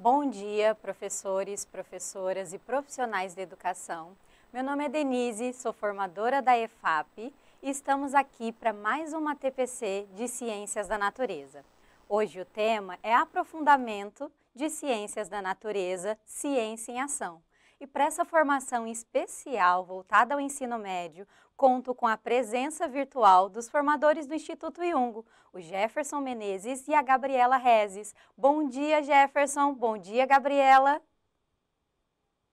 Bom dia, professores, professoras e profissionais da educação. Meu nome é Denise, sou formadora da EFAP e estamos aqui para mais uma TPC de Ciências da Natureza. Hoje o tema é Aprofundamento de Ciências da Natureza, Ciência em Ação. E para essa formação especial voltada ao ensino médio, conto com a presença virtual dos formadores do Instituto Iungo, o Jefferson Menezes e a Gabriela Rezes. Bom dia, Jefferson. Bom dia, Gabriela.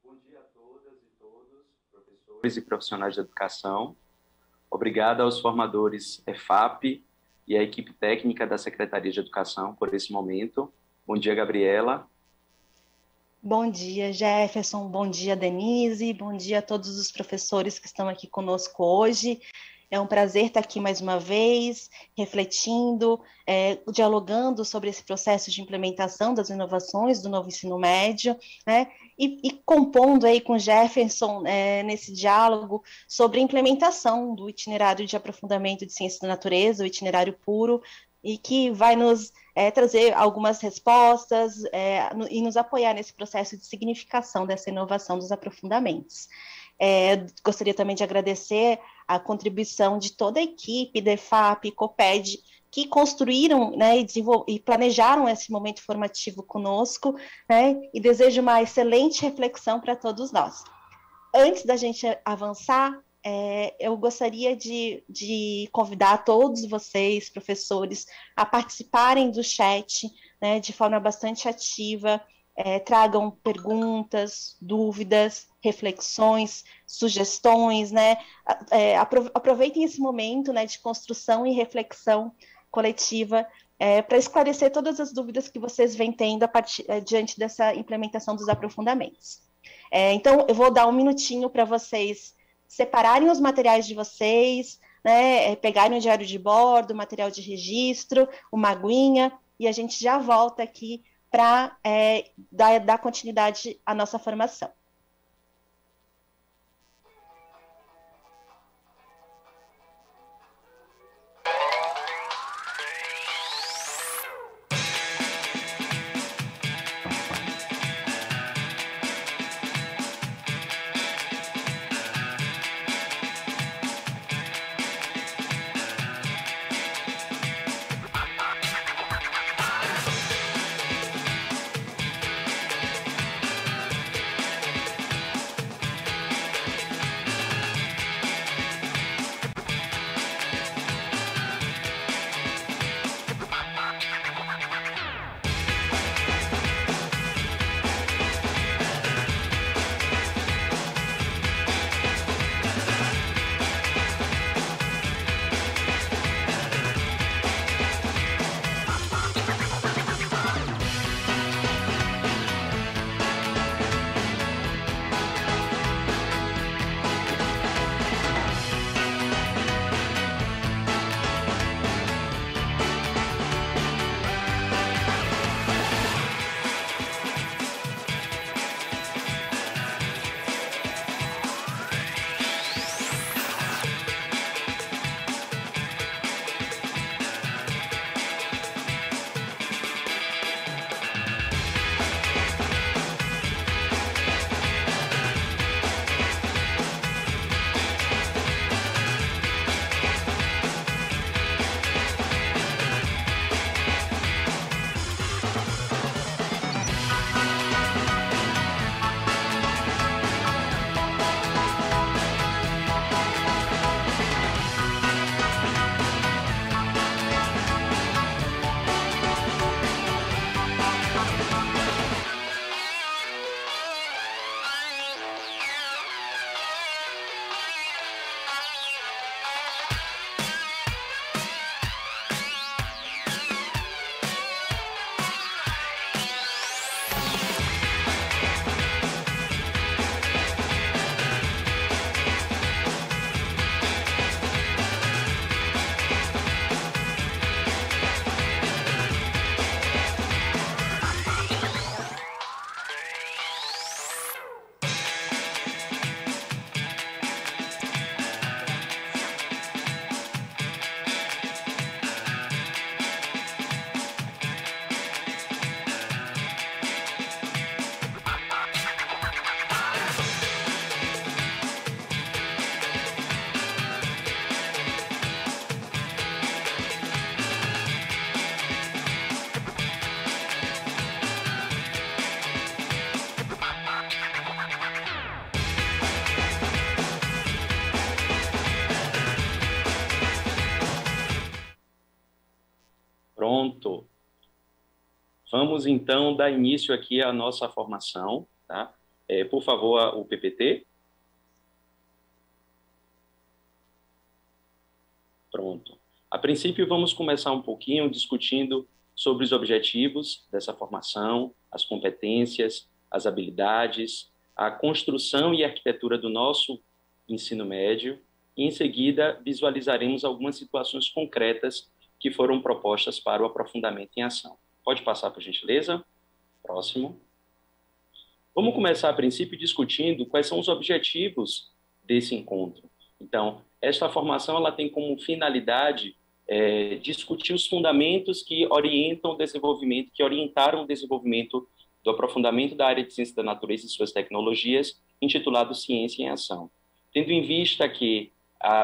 Bom dia a todas e todos, professores e profissionais de educação. Obrigado aos formadores EFAP e à equipe técnica da Secretaria de Educação por esse momento. Bom dia, Gabriela. Bom dia, Jefferson. Bom dia, Denise. Bom dia a todos os professores que estão aqui conosco hoje. É um prazer estar aqui mais uma vez, refletindo, dialogando sobre esse processo de implementação das inovações do novo ensino médio, né? E compondo aí com Jefferson nesse diálogo sobre a implementação do itinerário de aprofundamento de ciências da natureza, o itinerário puro, e que vai nos trazer algumas respostas e nos apoiar nesse processo de significação dessa inovação dos aprofundamentos. Gostaria também de agradecer a contribuição de toda a equipe da EFAP e COPED, que construíram, né, e planejaram esse momento formativo conosco, né, e desejo uma excelente reflexão para todos nós. Antes da gente avançar, eu gostaria de convidar todos vocês, professores, a participarem do chat, né, de forma bastante ativa, tragam perguntas, dúvidas, reflexões, sugestões, né, aproveitem esse momento, né, de construção e reflexão coletiva para esclarecer todas as dúvidas que vocês vêm tendo diante dessa implementação dos aprofundamentos. Então, eu vou dar um minutinho para vocês separarem os materiais de vocês, né, pegarem o diário de bordo, o material de registro, uma aguinha, e a gente já volta aqui para dar continuidade à nossa formação. Pronto. Vamos, então, dar início aqui à nossa formação, tá? Por favor, o PPT. Pronto. A princípio, vamos começar um pouquinho discutindo sobre os objetivos dessa formação, as competências, as habilidades, a construção e arquitetura do nosso ensino médio, e, em seguida, visualizaremos algumas situações concretas que foram propostas para o aprofundamento em ação. Pode passar, por gentileza? Próximo. Vamos começar, a princípio, discutindo quais são os objetivos desse encontro. Então, esta formação ela tem como finalidade discutir os fundamentos que orientam o desenvolvimento, que orientaram o desenvolvimento do aprofundamento da área de ciência da natureza e suas tecnologias, intitulado Ciência em Ação. Tendo em vista que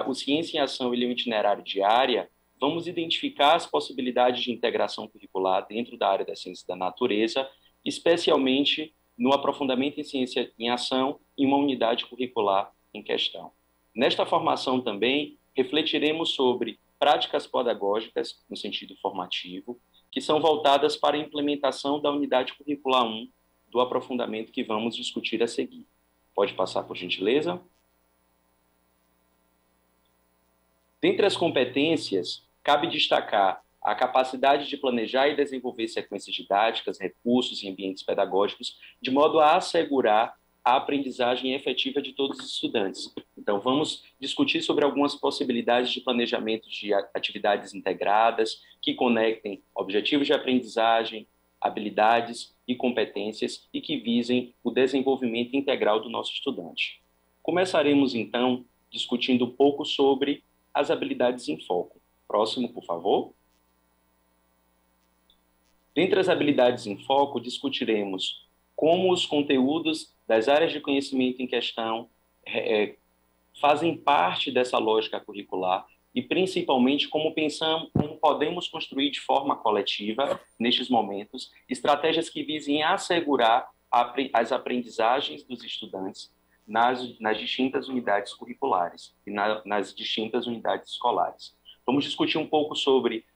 o Ciência em Ação ele é um itinerário de área, vamos identificar as possibilidades de integração curricular dentro da área da ciência da natureza, especialmente no aprofundamento em ciência em ação em uma unidade curricular em questão. Nesta formação também refletiremos sobre práticas pedagógicas, no sentido formativo, que são voltadas para a implementação da unidade curricular 1 do aprofundamento que vamos discutir a seguir. Pode passar, por gentileza? Dentre as competências, cabe destacar a capacidade de planejar e desenvolver sequências didáticas, recursos e ambientes pedagógicos, de modo a assegurar a aprendizagem efetiva de todos os estudantes. Então, vamos discutir sobre algumas possibilidades de planejamento de atividades integradas que conectem objetivos de aprendizagem, habilidades e competências e que visem o desenvolvimento integral do nosso estudante. Começaremos, então, discutindo um pouco sobre as habilidades em foco. Próximo, por favor. Dentre as habilidades em foco, discutiremos como os conteúdos das áreas de conhecimento em questão fazem parte dessa lógica curricular e, principalmente, como podemos construir de forma coletiva, nestes momentos, estratégias que visem assegurar as aprendizagens dos estudantes nas distintas unidades curriculares e nas distintas unidades escolares. Vamos discutir um pouco sobre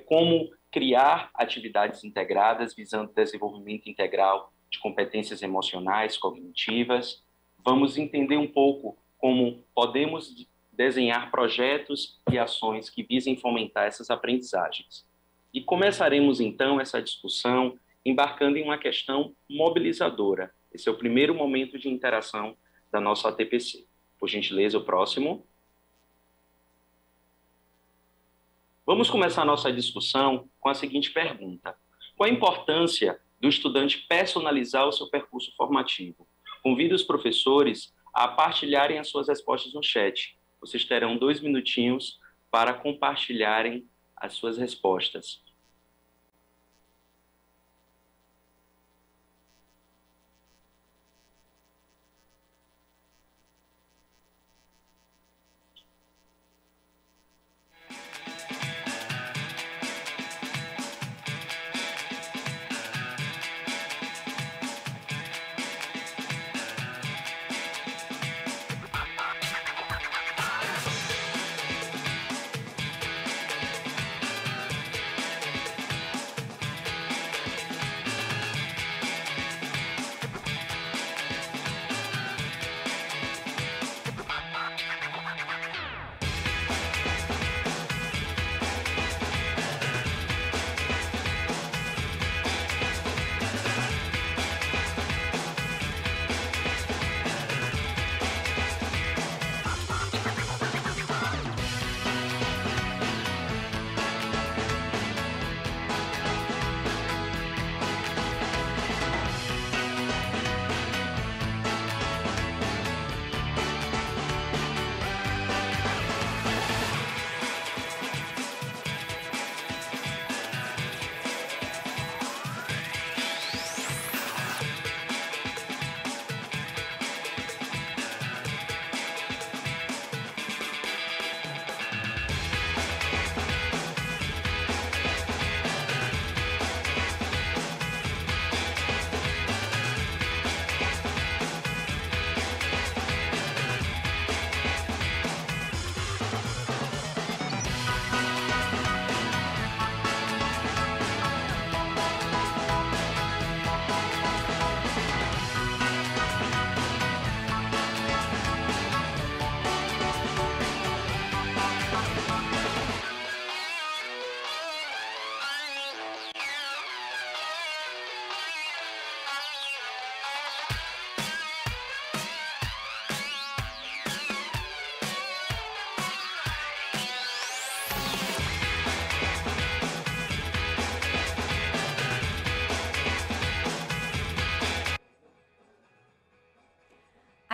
como criar atividades integradas visando desenvolvimento integral de competências emocionais, cognitivas. Vamos entender um pouco como podemos desenhar projetos e ações que visem fomentar essas aprendizagens. E começaremos, então, essa discussão embarcando em uma questão mobilizadora. Esse é o primeiro momento de interação da nossa ATPC. Por gentileza, o próximo. Vamos começar a nossa discussão com a seguinte pergunta: qual a importância do estudante personalizar o seu percurso formativo? Convido os professores a partilharem as suas respostas no chat. Vocês terão 2 minutinhos para compartilharem as suas respostas.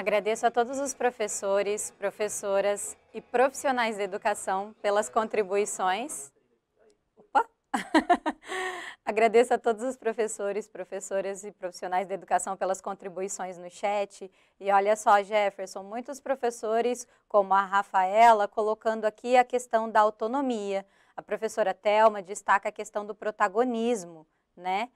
Agradeço a todos os professores, professoras e profissionais da educação pelas contribuições. Opa! Agradeço a todos os professores, professoras e profissionais da educação pelas contribuições no chat. E olha só, Jefferson, muitos professores, como a Rafaela, colocando aqui a questão da autonomia. A professora Thelma destaca a questão do protagonismo, né?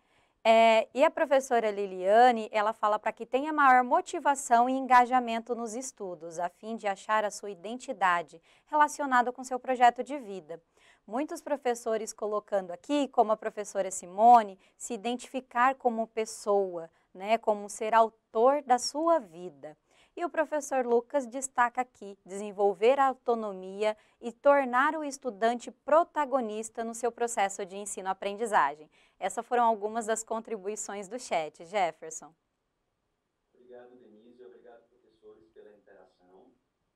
E a professora Liliane, ela fala para que tenha maior motivação e engajamento nos estudos, a fim de achar a sua identidade relacionada com seu projeto de vida. Muitos professores colocando aqui, como a professora Simone, se identificar como pessoa, né, como ser autor da sua vida. E o professor Lucas destaca aqui, desenvolver a autonomia e tornar o estudante protagonista no seu processo de ensino-aprendizagem. Essas foram algumas das contribuições do chat. Jefferson. Obrigado, Denise. Obrigado, professores, pela interação.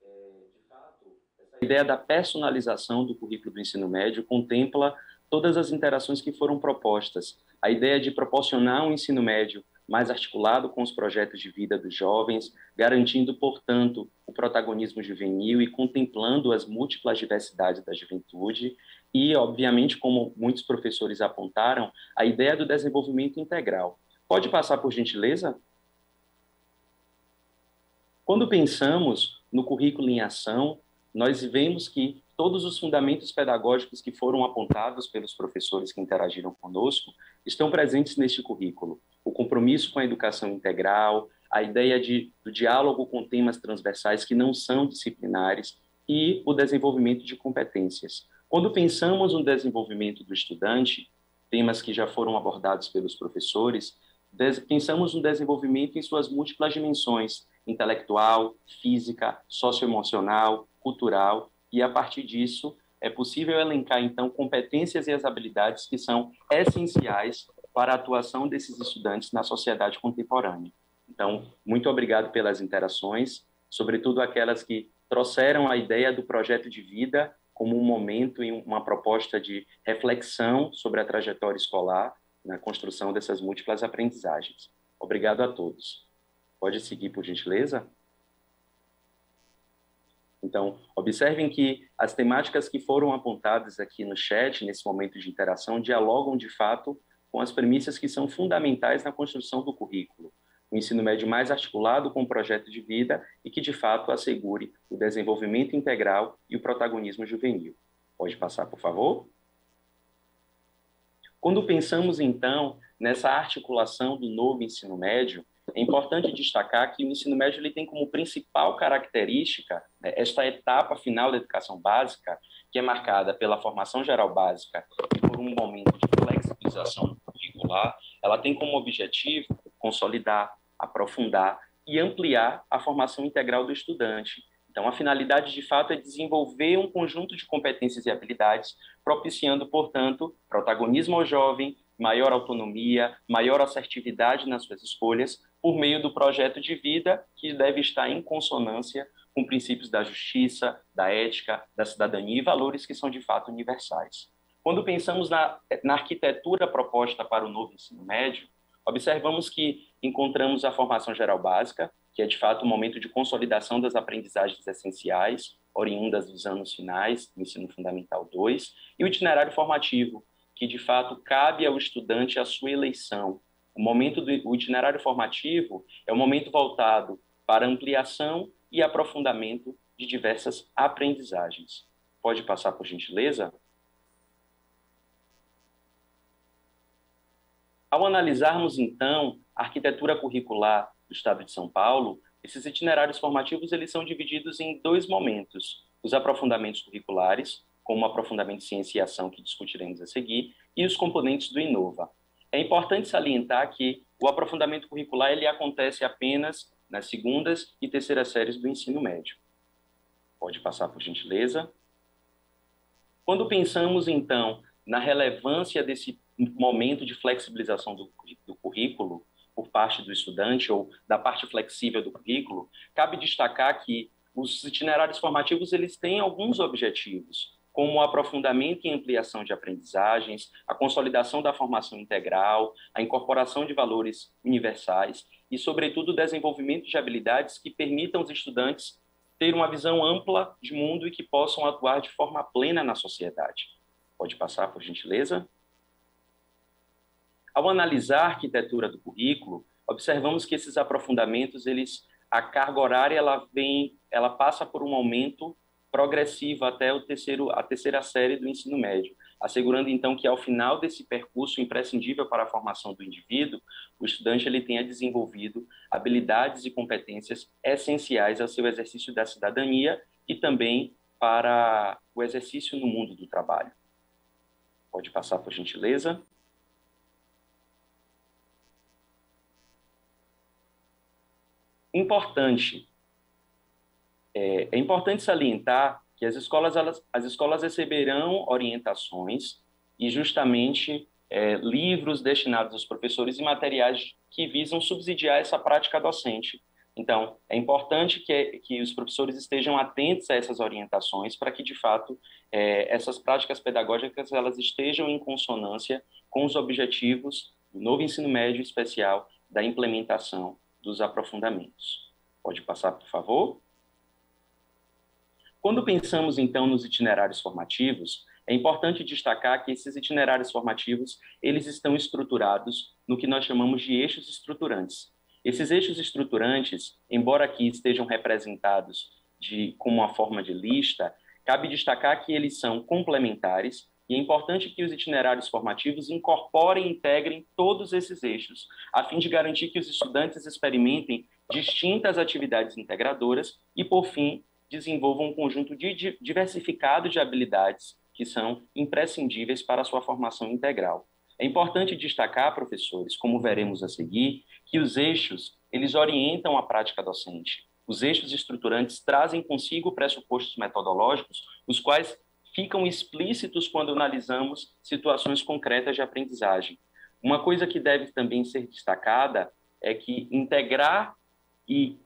De fato, essa ideia da personalização do currículo do ensino médio contempla todas as interações que foram propostas. A ideia de proporcionar um ensino médio mais articulado com os projetos de vida dos jovens, garantindo, portanto, o protagonismo juvenil e contemplando as múltiplas diversidades da juventude e, obviamente, como muitos professores apontaram, a ideia do desenvolvimento integral. Pode passar, por gentileza? Quando pensamos no currículo em ação, nós vemos que todos os fundamentos pedagógicos que foram apontados pelos professores que interagiram conosco estão presentes neste currículo. O compromisso com a educação integral, a ideia do diálogo com temas transversais que não são disciplinares e o desenvolvimento de competências. Quando pensamos no desenvolvimento do estudante, temas que já foram abordados pelos professores, pensamos no desenvolvimento em suas múltiplas dimensões, intelectual, física, socioemocional, cultural, e a partir disso é possível elencar, então, competências e as habilidades que são essenciais para a atuação desses estudantes na sociedade contemporânea. Então, muito obrigado pelas interações, sobretudo aquelas que trouxeram a ideia do projeto de vida como um momento e uma proposta de reflexão sobre a trajetória escolar na construção dessas múltiplas aprendizagens. Obrigado a todos. Pode seguir, por gentileza? Então, observem que as temáticas que foram apontadas aqui no chat, nesse momento de interação, dialogam, de fato, com as premissas que são fundamentais na construção do currículo. O ensino médio mais articulado com o projeto de vida e que, de fato, assegure o desenvolvimento integral e o protagonismo juvenil. Pode passar, por favor? Quando pensamos, então, nessa articulação do novo ensino médio, é importante destacar que o ensino médio ele tem como principal característica, né, esta etapa final da educação básica, que é marcada pela formação geral básica e por um momento de flexibilização curricular. Ela tem como objetivo consolidar, aprofundar e ampliar a formação integral do estudante. Então, a finalidade, de fato, é desenvolver um conjunto de competências e habilidades, propiciando, portanto, protagonismo ao jovem, maior autonomia, maior assertividade nas suas escolhas, por meio do projeto de vida que deve estar em consonância com princípios da justiça, da ética, da cidadania e valores que são, de fato, universais. Quando pensamos na arquitetura proposta para o novo ensino médio, observamos que encontramos a formação geral básica, que é, de fato, um momento de consolidação das aprendizagens essenciais, oriundas dos anos finais do ensino fundamental 2, e o itinerário formativo, que, de fato, cabe ao estudante a sua eleição. O itinerário formativo é um momento voltado para ampliação e aprofundamento de diversas aprendizagens. Pode passar, por gentileza? Ao analisarmos, então, a arquitetura curricular do Estado de São Paulo, esses itinerários formativos eles são divididos em dois momentos: os aprofundamentos curriculares, como o aprofundamento de ciência e ação que discutiremos a seguir, e os componentes do Inova. É importante salientar que o aprofundamento curricular ele acontece apenas nas segundas e terceiras séries do ensino médio. Pode passar, por gentileza. Quando pensamos, então, na relevância desse momento de flexibilização do currículo por parte do estudante ou da parte flexível do currículo, cabe destacar que os itinerários formativos eles têm alguns objetivos, como o aprofundamento e ampliação de aprendizagens, a consolidação da formação integral, a incorporação de valores universais e, sobretudo, o desenvolvimento de habilidades que permitam os estudantes ter uma visão ampla de mundo e que possam atuar de forma plena na sociedade. Pode passar, por gentileza? Ao analisar a arquitetura do currículo, observamos que esses aprofundamentos, a carga horária ela passa por um aumento progressivo até a terceira série do ensino médio, assegurando então que ao final desse percurso imprescindível para a formação do indivíduo, o estudante ele tenha desenvolvido habilidades e competências essenciais ao seu exercício da cidadania e também para o exercício no mundo do trabalho. Pode passar, por gentileza. É importante salientar que as escolas receberão orientações e justamente livros destinados aos professores e materiais que visam subsidiar essa prática docente. Então, é importante que os professores estejam atentos a essas orientações para que, de fato, essas práticas pedagógicas elas estejam em consonância com os objetivos do novo ensino médio especial da implementação dos aprofundamentos. Pode passar, por favor? Quando pensamos, então, nos itinerários formativos, é importante destacar que esses itinerários formativos, eles estão estruturados no que nós chamamos de eixos estruturantes. Esses eixos estruturantes, embora aqui estejam representados como uma forma de lista, cabe destacar que eles são complementares e é importante que os itinerários formativos incorporem e integrem todos esses eixos, a fim de garantir que os estudantes experimentem distintas atividades integradoras e, por fim, desenvolvam um conjunto diversificado de habilidades que são imprescindíveis para a sua formação integral. É importante destacar, professores, como veremos a seguir, que os eixos, eles orientam a prática docente. Os eixos estruturantes trazem consigo pressupostos metodológicos, os quais ficam explícitos quando analisamos situações concretas de aprendizagem. Uma coisa que deve também ser destacada é que integrar e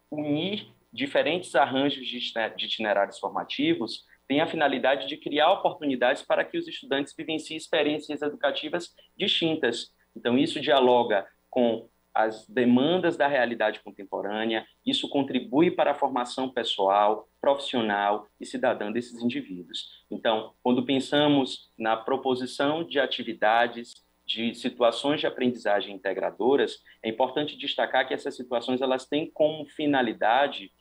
unir diferentes arranjos de itinerários formativos tem a finalidade de criar oportunidades para que os estudantes vivenciem experiências educativas distintas. Então, isso dialoga com as demandas da realidade contemporânea, isso contribui para a formação pessoal, profissional e cidadã desses indivíduos. Então, quando pensamos na proposição de atividades, de situações de aprendizagem integradoras, é importante destacar que essas situações elas têm como finalidade,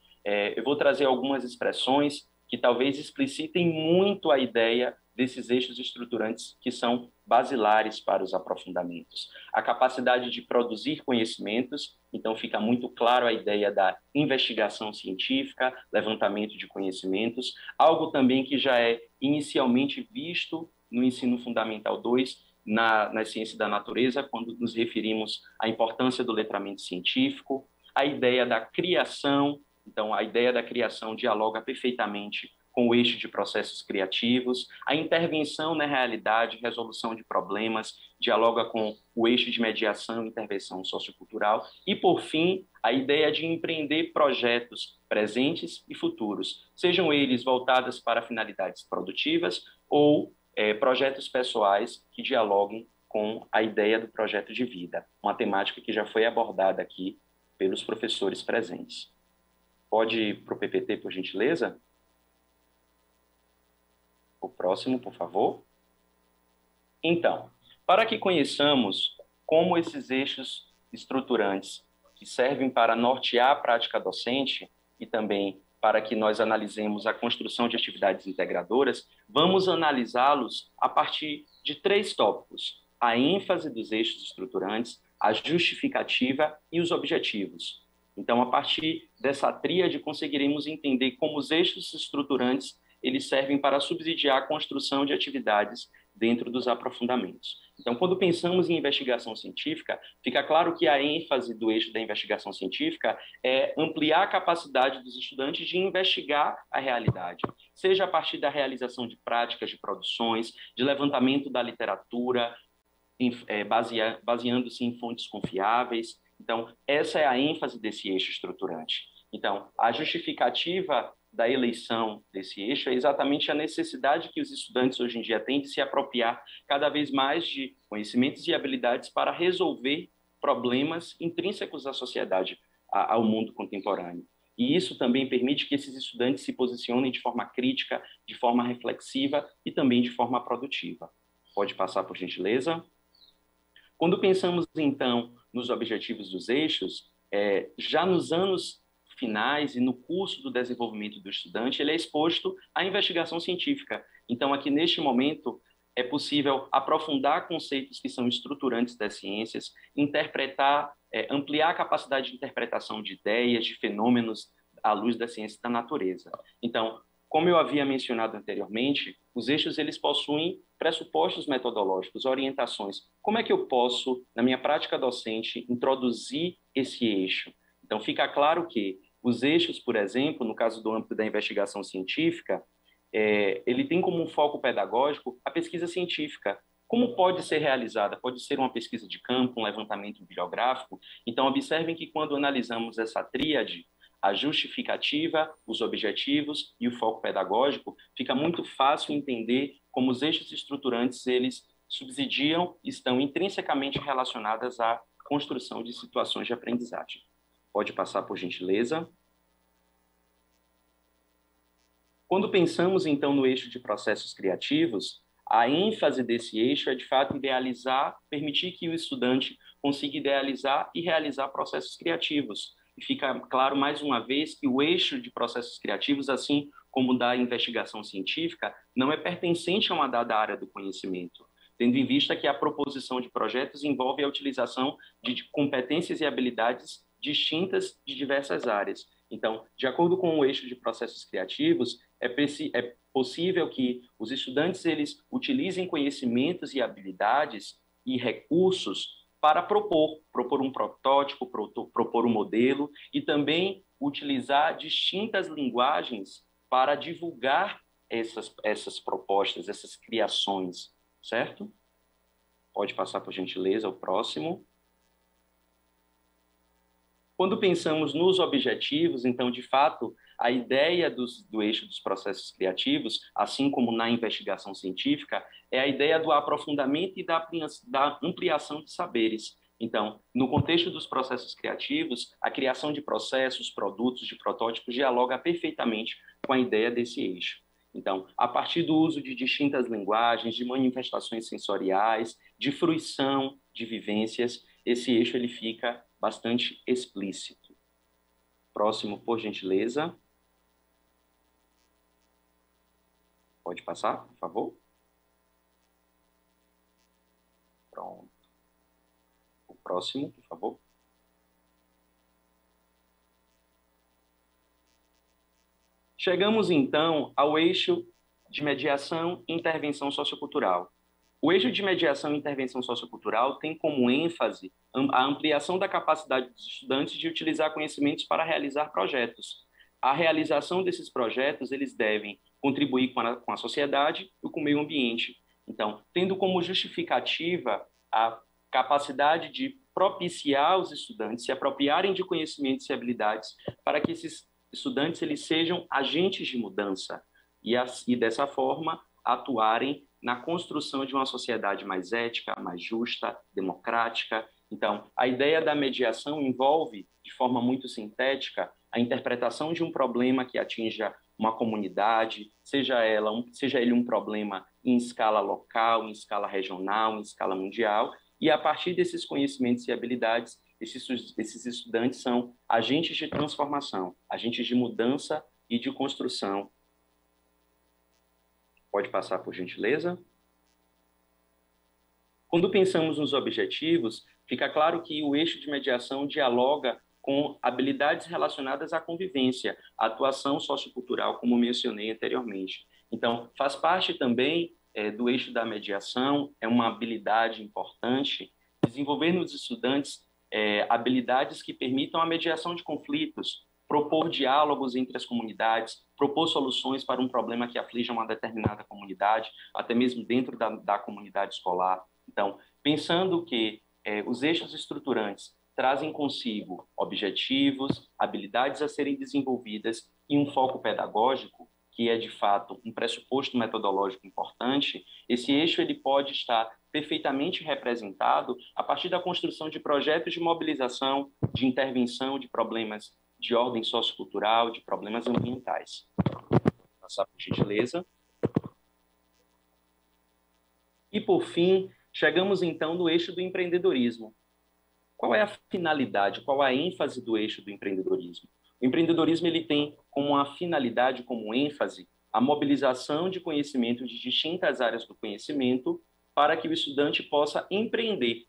eu vou trazer algumas expressões que talvez explicitem muito a ideia desses eixos estruturantes que são basilares para os aprofundamentos. A capacidade de produzir conhecimentos, então fica muito claro a ideia da investigação científica, levantamento de conhecimentos, algo também que já é inicialmente visto no ensino fundamental 2, na ciência da natureza, quando nos referimos à importância do letramento científico, a ideia da criação. Então, a ideia da criação dialoga perfeitamente com o eixo de processos criativos, a intervenção na realidade, resolução de problemas, dialoga com o eixo de mediação e intervenção sociocultural, e, por fim, a ideia de empreender projetos presentes e futuros, sejam eles voltados para finalidades produtivas ou projetos pessoais que dialoguem com a ideia do projeto de vida, uma temática que já foi abordada aqui pelos professores presentes. Pode ir para o PPT, por gentileza? O próximo, por favor. Então, para que conheçamos como esses eixos estruturantes que servem para nortear a prática docente e também para que nós analisemos a construção de atividades integradoras, vamos analisá-los a partir de 3 tópicos: a ênfase dos eixos estruturantes, a justificativa e os objetivos. Então, a partir dessa tríade, conseguiremos entender como os eixos estruturantes eles servem para subsidiar a construção de atividades dentro dos aprofundamentos. Então, quando pensamos em investigação científica, fica claro que a ênfase do eixo da investigação científica é ampliar a capacidade dos estudantes de investigar a realidade, seja a partir da realização de práticas de produções, de levantamento da literatura, baseando-se em fontes confiáveis. Então, essa é a ênfase desse eixo estruturante. Então, a justificativa da eleição desse eixo é exatamente a necessidade que os estudantes hoje em dia têm de se apropriar cada vez mais de conhecimentos e habilidades para resolver problemas intrínsecos à sociedade, ao mundo contemporâneo. E isso também permite que esses estudantes se posicionem de forma crítica, de forma reflexiva e também de forma produtiva. Pode passar, por gentileza? Quando pensamos, então, nos objetivos dos eixos, já nos anos finais e no curso do desenvolvimento do estudante, ele é exposto à investigação científica. Então, aqui neste momento, é possível aprofundar conceitos que são estruturantes das ciências, interpretar, ampliar a capacidade de interpretação de ideias, de fenômenos à luz da ciência da natureza. Então, como eu havia mencionado anteriormente, os eixos eles possuem pressupostos metodológicos, orientações. Como é que eu posso, na minha prática docente, introduzir esse eixo? Então, fica claro que os eixos, por exemplo, no caso do âmbito da investigação científica, ele tem como um foco pedagógico a pesquisa científica. Como pode ser realizada? Pode ser uma pesquisa de campo, um levantamento bibliográfico. Então, observem que quando analisamos essa tríade, a justificativa, os objetivos e o foco pedagógico, fica muito fácil entender como os eixos estruturantes, eles subsidiam, estão intrinsecamente relacionadas à construção de situações de aprendizagem. Pode passar, por gentileza. Quando pensamos, então, no eixo de processos criativos, a ênfase desse eixo é, de fato, idealizar, permitir que o estudante consiga idealizar e realizar processos criativos. E fica claro, mais uma vez, que o eixo de processos criativos, assim como da investigação científica, não é pertencente a uma dada área do conhecimento, tendo em vista que a proposição de projetos envolve a utilização de competências e habilidades distintas de diversas áreas. Então, de acordo com o eixo de processos criativos, é possível que os estudantes eles utilizem conhecimentos e habilidades e recursos para propor um protótipo, propor um modelo e também utilizar distintas linguagens para divulgar essas propostas, essas criações, certo? Pode passar, por gentileza, o próximo. Quando pensamos nos objetivos, então, de fato, a ideia do eixo dos processos criativos, assim como na investigação científica, é a ideia do aprofundamento e da ampliação de saberes. Então, no contexto dos processos criativos, a criação de processos, produtos, de protótipos dialoga perfeitamente com a ideia desse eixo. Então, a partir do uso de distintas linguagens, de manifestações sensoriais, de fruição de vivências, esse eixo ele fica bastante explícito. Próximo, por gentileza. Pode passar, por favor? Pronto. O próximo, por favor. Chegamos, então, ao eixo de mediação e intervenção sociocultural. O eixo de mediação e intervenção sociocultural tem como ênfase a ampliação da capacidade dos estudantes de utilizar conhecimentos para realizar projetos. A realização desses projetos, eles devem contribuir com a sociedade e com o meio ambiente. Então, tendo como justificativa a capacidade de propiciar os estudantes se apropriarem de conhecimentos e habilidades para que esses estudantes eles sejam agentes de mudança e dessa forma, atuarem na construção de uma sociedade mais ética, mais justa, democrática. Então, a ideia da mediação envolve, de forma muito sintética, a interpretação de um problema que atinja uma comunidade, seja ele um problema em escala local, em escala regional, em escala mundial, e a partir desses conhecimentos e habilidades, esses estudantes são agentes de transformação, agentes de mudança e de construção. Pode passar, por gentileza. Quando pensamos nos objetivos, fica claro que o eixo de mediação dialoga com habilidades relacionadas à convivência, à atuação sociocultural, como mencionei anteriormente. Então, faz parte também do eixo da mediação, é uma habilidade importante, desenvolver nos estudantes habilidades que permitam a mediação de conflitos, propor diálogos entre as comunidades, propor soluções para um problema que aflige uma determinada comunidade, até mesmo dentro da comunidade escolar. Então, pensando que os eixos estruturantes trazem consigo objetivos, habilidades a serem desenvolvidas e um foco pedagógico, que é, de fato, um pressuposto metodológico importante, esse eixo ele pode estar perfeitamente representado a partir da construção de projetos de mobilização, de intervenção de problemas de ordem sociocultural, de problemas ambientais. Vou passar por gentileza. E, por fim, chegamos, então, no eixo do empreendedorismo. Qual é a finalidade, qual a ênfase do eixo do empreendedorismo? O empreendedorismo ele tem como uma finalidade, como ênfase, a mobilização de conhecimento de distintas áreas do conhecimento para que o estudante possa empreender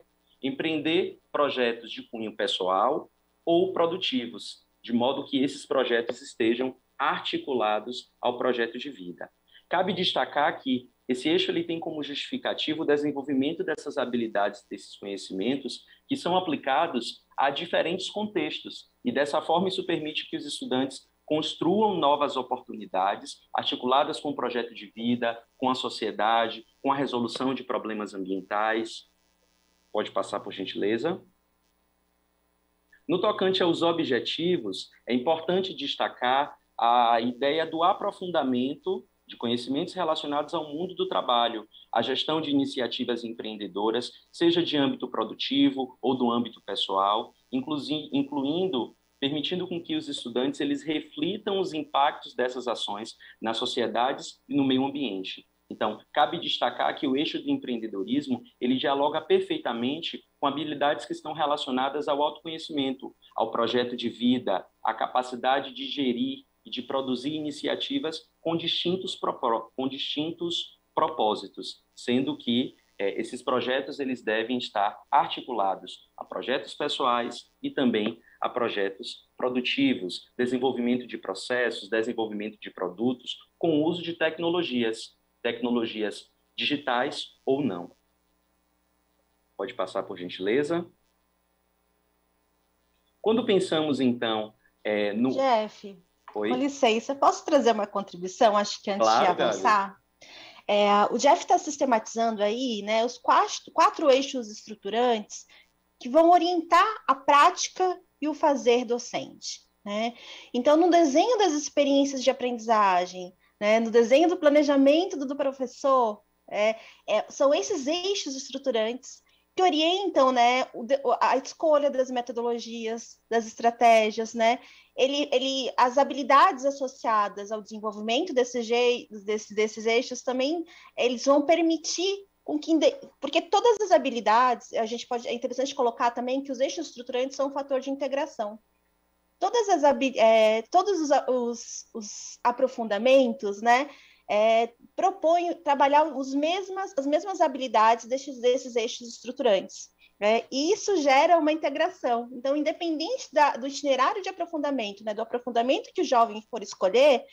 projetos de cunho pessoal ou produtivos, de modo que esses projetos estejam articulados ao projeto de vida. Cabe destacar que esse eixo ele tem como justificativo o desenvolvimento dessas habilidades, desses conhecimentos, que são aplicados a diferentes contextos. E, dessa forma, isso permite que os estudantes construam novas oportunidades articuladas com o projeto de vida, com a sociedade, com a resolução de problemas ambientais. Pode passar, por gentileza. No tocante aos objetivos, é importante destacar a ideia do aprofundamento de conhecimentos relacionados ao mundo do trabalho, a gestão de iniciativas empreendedoras, seja de âmbito produtivo ou do âmbito pessoal, permitindo com que os estudantes eles reflitam os impactos dessas ações nas sociedades e no meio ambiente. Então, cabe destacar que o eixo do empreendedorismo ele dialoga perfeitamente com habilidades que estão relacionadas ao autoconhecimento, ao projeto de vida, à capacidade de gerir e de produzir iniciativas com distintos propósitos, sendo que esses projetos eles devem estar articulados a projetos pessoais e também a projetos produtivos, desenvolvimento de processos, desenvolvimento de produtos, com o uso de tecnologias digitais ou não. Pode passar, por gentileza. Quando pensamos, então, no... Jeff, Oi? com licença, posso trazer uma contribuição? Acho que antes de avançar. O Jeff está sistematizando aí, né, os quatro eixos estruturantes que vão orientar a prática e o fazer docente, né? Então, no desenho das experiências de aprendizagem, né, no desenho do planejamento do professor, são esses eixos estruturantes que orientam, né, a escolha das metodologias, das estratégias, né? As habilidades associadas ao desenvolvimento desses eixos também, eles vão permitir porque todas as habilidades, é interessante colocar também que os eixos estruturantes são um fator de integração. Todos os aprofundamentos, né, propõem trabalhar as mesmas habilidades desses eixos estruturantes. E isso gera uma integração. Então, independente do itinerário de aprofundamento, né, do aprofundamento que o jovem for escolher,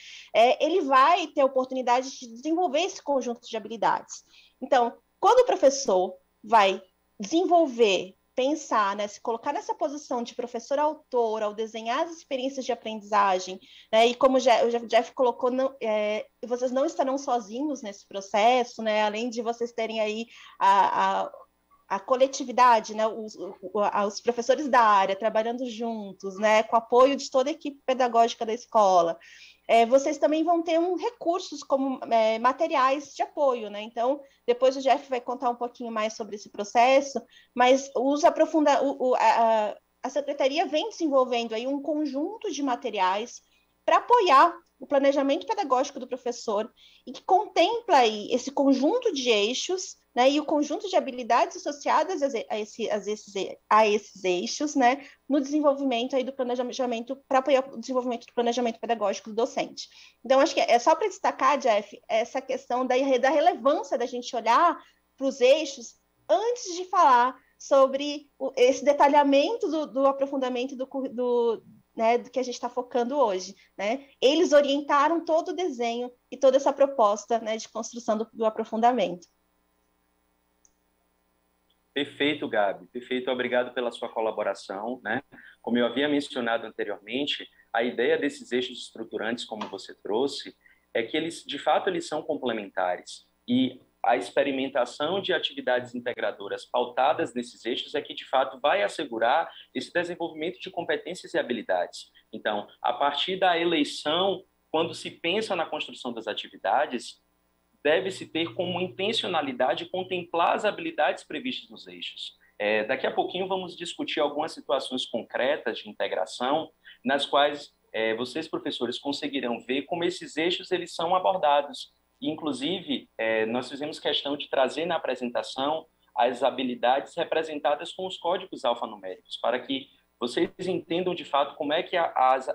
ele vai ter a oportunidade de desenvolver esse conjunto de habilidades. Então, quando o professor vai desenvolver, pensar, né, se colocar nessa posição de professor-autor, ao desenhar as experiências de aprendizagem, né, e como o Jeff colocou, vocês não estarão sozinhos nesse processo, né, além de vocês terem aí a coletividade, né, os professores da área trabalhando juntos, né, com apoio de toda a equipe pedagógica da escola. Vocês também vão ter recursos como materiais de apoio, né? Então, depois o Jeff vai contar um pouquinho mais sobre esse processo, mas a Secretaria vem desenvolvendo aí um conjunto de materiais para apoiar o planejamento pedagógico do professor e que contempla aí esse conjunto de eixos, né, e o conjunto de habilidades associadas a esses eixos, né, no desenvolvimento aí do planejamento, para apoiar o desenvolvimento do planejamento pedagógico do docente. Então, acho que é só para destacar, Jeff, essa questão da relevância da gente olhar para os eixos antes de falar sobre esse detalhamento do aprofundamento né, do que a gente está focando hoje, né? Eles orientaram todo o desenho e toda essa proposta, né, de construção do aprofundamento. Perfeito, Gabi. Perfeito. Obrigado pela sua colaboração, né? Como eu havia mencionado anteriormente, a ideia desses eixos estruturantes, como você trouxe, é que eles, de fato, eles são complementares. E a experimentação de atividades integradoras pautadas nesses eixos é que, de fato, vai assegurar esse desenvolvimento de competências e habilidades. Então, a partir da eleição quando se pensa na construção das atividades, deve-se ter como intencionalidade contemplar as habilidades previstas nos eixos. Daqui a pouquinho vamos discutir algumas situações concretas de integração, nas quais vocês, professores, conseguirão ver como esses eixos eles são abordados. E, inclusive, nós fizemos questão de trazer na apresentação as habilidades representadas com os códigos alfanuméricos, para que vocês entendam de fato como é que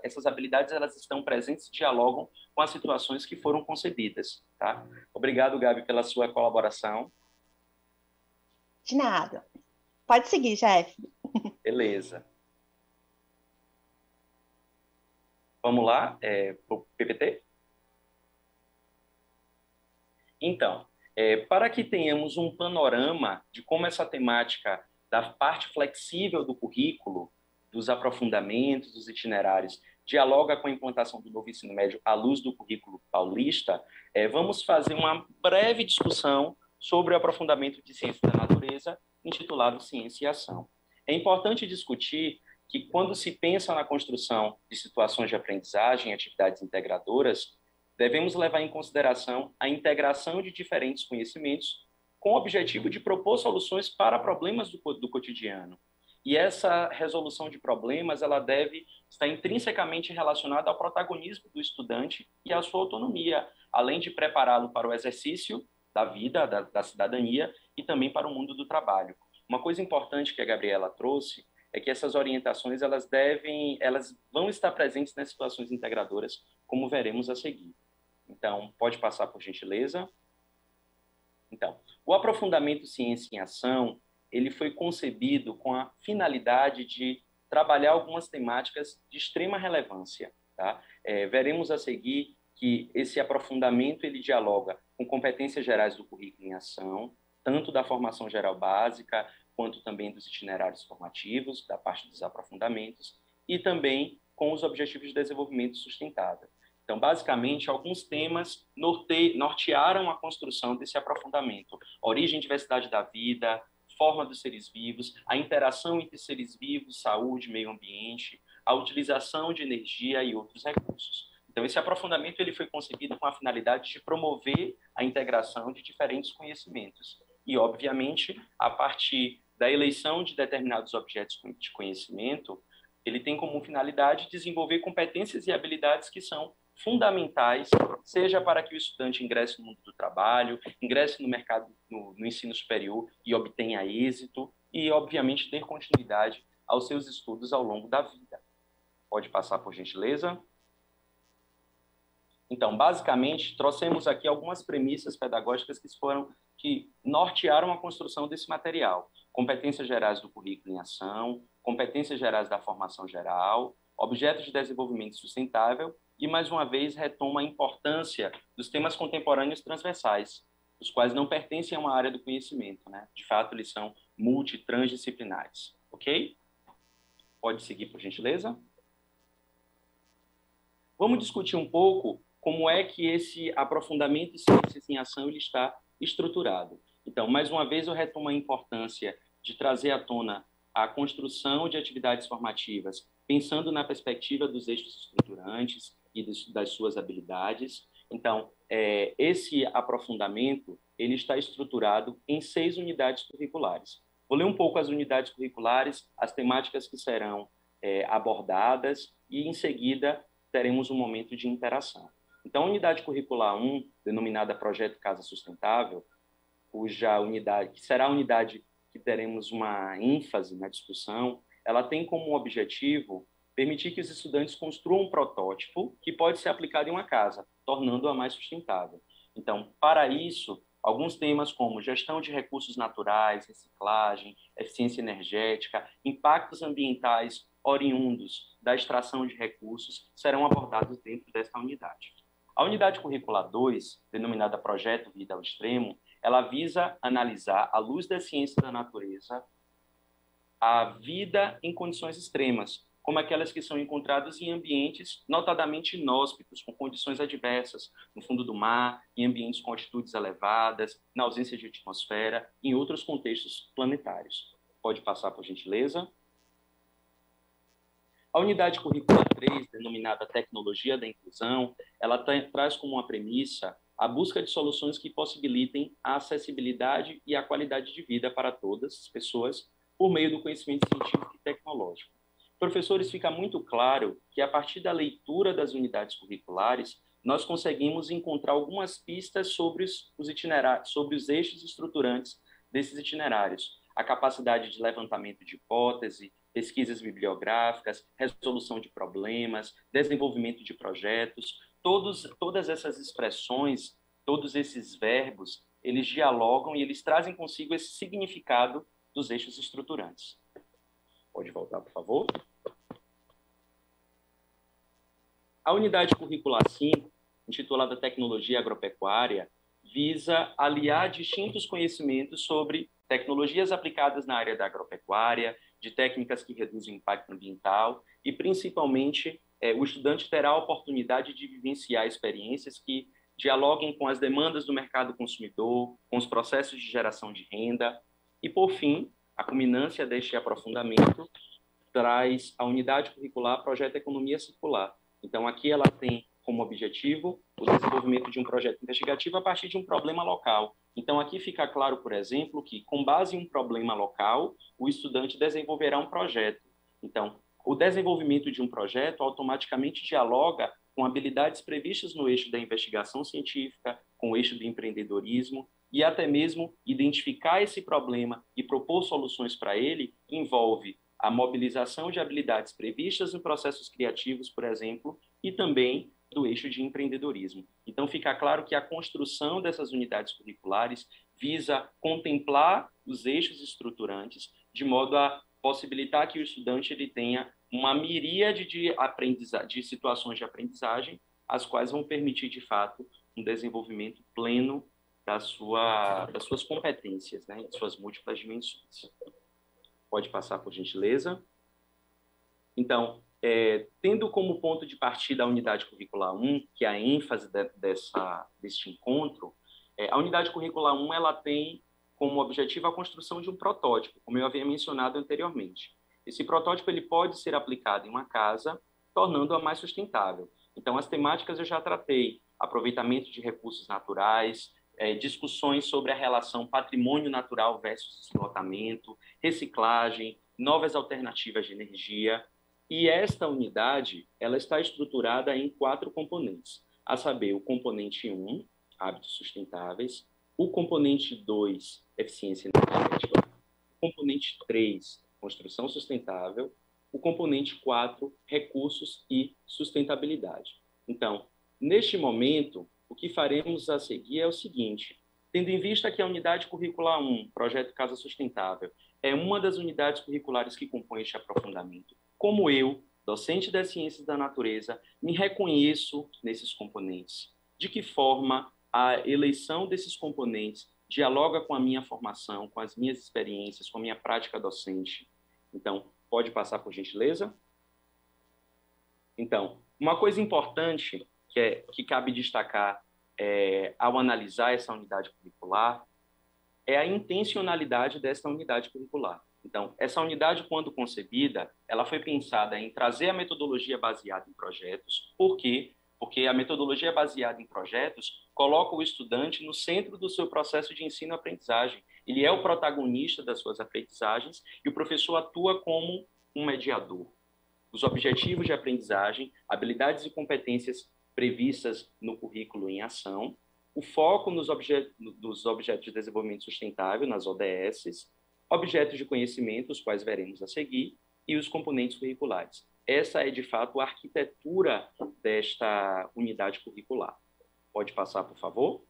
essas habilidades elas estão presentes e dialogam com as situações que foram concebidas. Tá? Obrigado, Gabi, pela sua colaboração. De nada. Pode seguir, Jeff. Beleza. Vamos lá, para o PPT? Então, para que tenhamos um panorama de como essa temática da parte flexível do currículo, dos aprofundamentos, dos itinerários, dialoga com a implantação do novo ensino médio à luz do currículo paulista, vamos fazer uma breve discussão sobre o aprofundamento de ciência da natureza, intitulado Ciência e Ação. É importante discutir que, quando se pensa na construção de situações de aprendizagem e atividades integradoras, devemos levar em consideração a integração de diferentes conhecimentos com o objetivo de propor soluções para problemas do cotidiano. E essa resolução de problemas ela deve estar intrinsecamente relacionada ao protagonismo do estudante e à sua autonomia, além de prepará-lo para o exercício da vida, da cidadania e também para o mundo do trabalho. Uma coisa importante que a Gabriela trouxe é que essas orientações elas vão estar presentes nas situações integradoras, como veremos a seguir. Então, pode passar, por gentileza. Então, o aprofundamento Ciência em Ação, ele foi concebido com a finalidade de trabalhar algumas temáticas de extrema relevância. Tá? Veremos a seguir que esse aprofundamento ele dialoga com competências gerais do currículo em ação, tanto da formação geral básica, quanto também dos itinerários formativos, da parte dos aprofundamentos, e também com os objetivos de desenvolvimento sustentável. Então, basicamente, alguns temas nortearam a construção desse aprofundamento. Origem e diversidade da vida, forma dos seres vivos, a interação entre seres vivos, saúde, meio ambiente, a utilização de energia e outros recursos. Então, esse aprofundamento ele foi concebido com a finalidade de promover a integração de diferentes conhecimentos. E, obviamente, a partir da eleição de determinados objetos de conhecimento, ele tem como finalidade desenvolver competências e habilidades que são fundamentais, seja para que o estudante ingresse no mundo do trabalho, ingresse no mercado, no ensino superior e obtenha êxito, e, obviamente, ter continuidade aos seus estudos ao longo da vida. Pode passar, por gentileza? Então, basicamente, trouxemos aqui algumas premissas pedagógicas que nortearam a construção desse material. Competências gerais do currículo em ação, competências gerais da formação geral, objetos de desenvolvimento sustentável e, mais uma vez, retoma a importância dos temas contemporâneos transversais, os quais não pertencem a uma área do conhecimento, né? De fato, eles são multi-transdisciplinares. Ok? Pode seguir, por gentileza. Vamos discutir um pouco como é que esse aprofundamento de ciências em ação ele está estruturado. Então, mais uma vez, eu retomo a importância de trazer à tona a construção de atividades formativas, pensando na perspectiva dos eixos estruturantes e das suas habilidades. Então, esse aprofundamento ele está estruturado em 6 unidades curriculares. Vou ler um pouco as unidades curriculares, as temáticas que serão abordadas e, em seguida, teremos um momento de interação. Então, a unidade curricular 1, denominada Projeto Casa Sustentável, que será a unidade que teremos uma ênfase na discussão, ela tem como objetivo permitir que os estudantes construam um protótipo que pode ser aplicado em uma casa, tornando-a mais sustentável. Então, para isso, alguns temas como gestão de recursos naturais, reciclagem, eficiência energética, impactos ambientais oriundos da extração de recursos serão abordados dentro desta unidade. A unidade curricular 2, denominada Projeto Vida ao Extremo, ela visa analisar, à luz da ciência da natureza, a vida em condições extremas, como aquelas que são encontradas em ambientes notadamente inóspitos, com condições adversas, no fundo do mar, em ambientes com altitudes elevadas, na ausência de atmosfera, em outros contextos planetários. Pode passar, por gentileza. A A unidade curricular 3, denominada Tecnologia da Inclusão, ela traz como uma premissa a busca de soluções que possibilitem a acessibilidade e a qualidade de vida para todas as pessoas por meio do conhecimento científico e tecnológico. Professores, fica muito claro que, a partir da leitura das unidades curriculares, nós conseguimos encontrar algumas pistas sobre os itinerários, sobre os eixos estruturantes desses itinerários. A capacidade de levantamento de hipótese, pesquisas bibliográficas, resolução de problemas, desenvolvimento de projetos, todas essas expressões, todos esses verbos, eles dialogam e eles trazem consigo esse significado dos eixos estruturantes. Pode voltar, por favor. A unidade curricular 5, intitulada Tecnologia Agropecuária, visa aliar distintos conhecimentos sobre tecnologias aplicadas na área da agropecuária, de técnicas que reduzem o impacto ambiental e, principalmente, o estudante terá a oportunidade de vivenciar experiências que dialoguem com as demandas do mercado consumidor, com os processos de geração de renda e, por fim, a culminância deste aprofundamento traz a unidade curricular Projeto Economia Circular. Então, aqui ela tem como objetivo o desenvolvimento de um projeto investigativo a partir de um problema local. Então, aqui fica claro, por exemplo, que, com base em um problema local, o estudante desenvolverá um projeto. Então, o desenvolvimento de um projeto automaticamente dialoga com habilidades previstas no eixo da investigação científica, com o eixo do empreendedorismo, e até mesmo identificar esse problema e propor soluções para ele envolve a mobilização de habilidades previstas em processos criativos, por exemplo, e também do eixo de empreendedorismo. Então, fica claro que a construção dessas unidades curriculares visa contemplar os eixos estruturantes de modo a possibilitar que o estudante ele tenha uma miríade de situações de aprendizagem, as quais vão permitir, de fato, um desenvolvimento pleno das suas competências, né, em suas múltiplas dimensões. Pode passar, por gentileza. Então, tendo como ponto de partida a unidade curricular 1, que é a ênfase deste encontro, a unidade curricular 1 ela tem como objetivo a construção de um protótipo, como eu havia mencionado anteriormente. Esse protótipo ele pode ser aplicado em uma casa, tornando-a mais sustentável. Então, as temáticas eu já tratei: aproveitamento de recursos naturais, discussões sobre a relação patrimônio natural versus esgotamento, reciclagem, novas alternativas de energia. E esta unidade ela está estruturada em 4 componentes, a saber, o componente 1, hábitos sustentáveis, o componente 2, eficiência energética, o componente 3, construção sustentável, o componente 4, recursos e sustentabilidade. Então, neste momento, o que faremos a seguir é o seguinte: tendo em vista que a unidade curricular 1, Projeto Casa Sustentável, é uma das unidades curriculares que compõe este aprofundamento, como eu, docente das ciências da natureza, me reconheço nesses componentes. De que forma a eleição desses componentes dialoga com a minha formação, com as minhas experiências, com a minha prática docente? Então, pode passar, por gentileza? Então, uma coisa importante que cabe destacar ao analisar essa unidade curricular é a intencionalidade dessa unidade curricular. Então, essa unidade, quando concebida, ela foi pensada em trazer a metodologia baseada em projetos. Por quê? Porque a metodologia baseada em projetos coloca o estudante no centro do seu processo de ensino-aprendizagem. Ele é o protagonista das suas aprendizagens e o professor atua como um mediador. Os objetivos de aprendizagem, habilidades e competências previstas no currículo em ação, o foco nos dos objetos de desenvolvimento sustentável, nas ODSs, objetos de conhecimento, os quais veremos a seguir, e os componentes curriculares. Essa é, de fato, a arquitetura desta unidade curricular. Pode passar, por favor?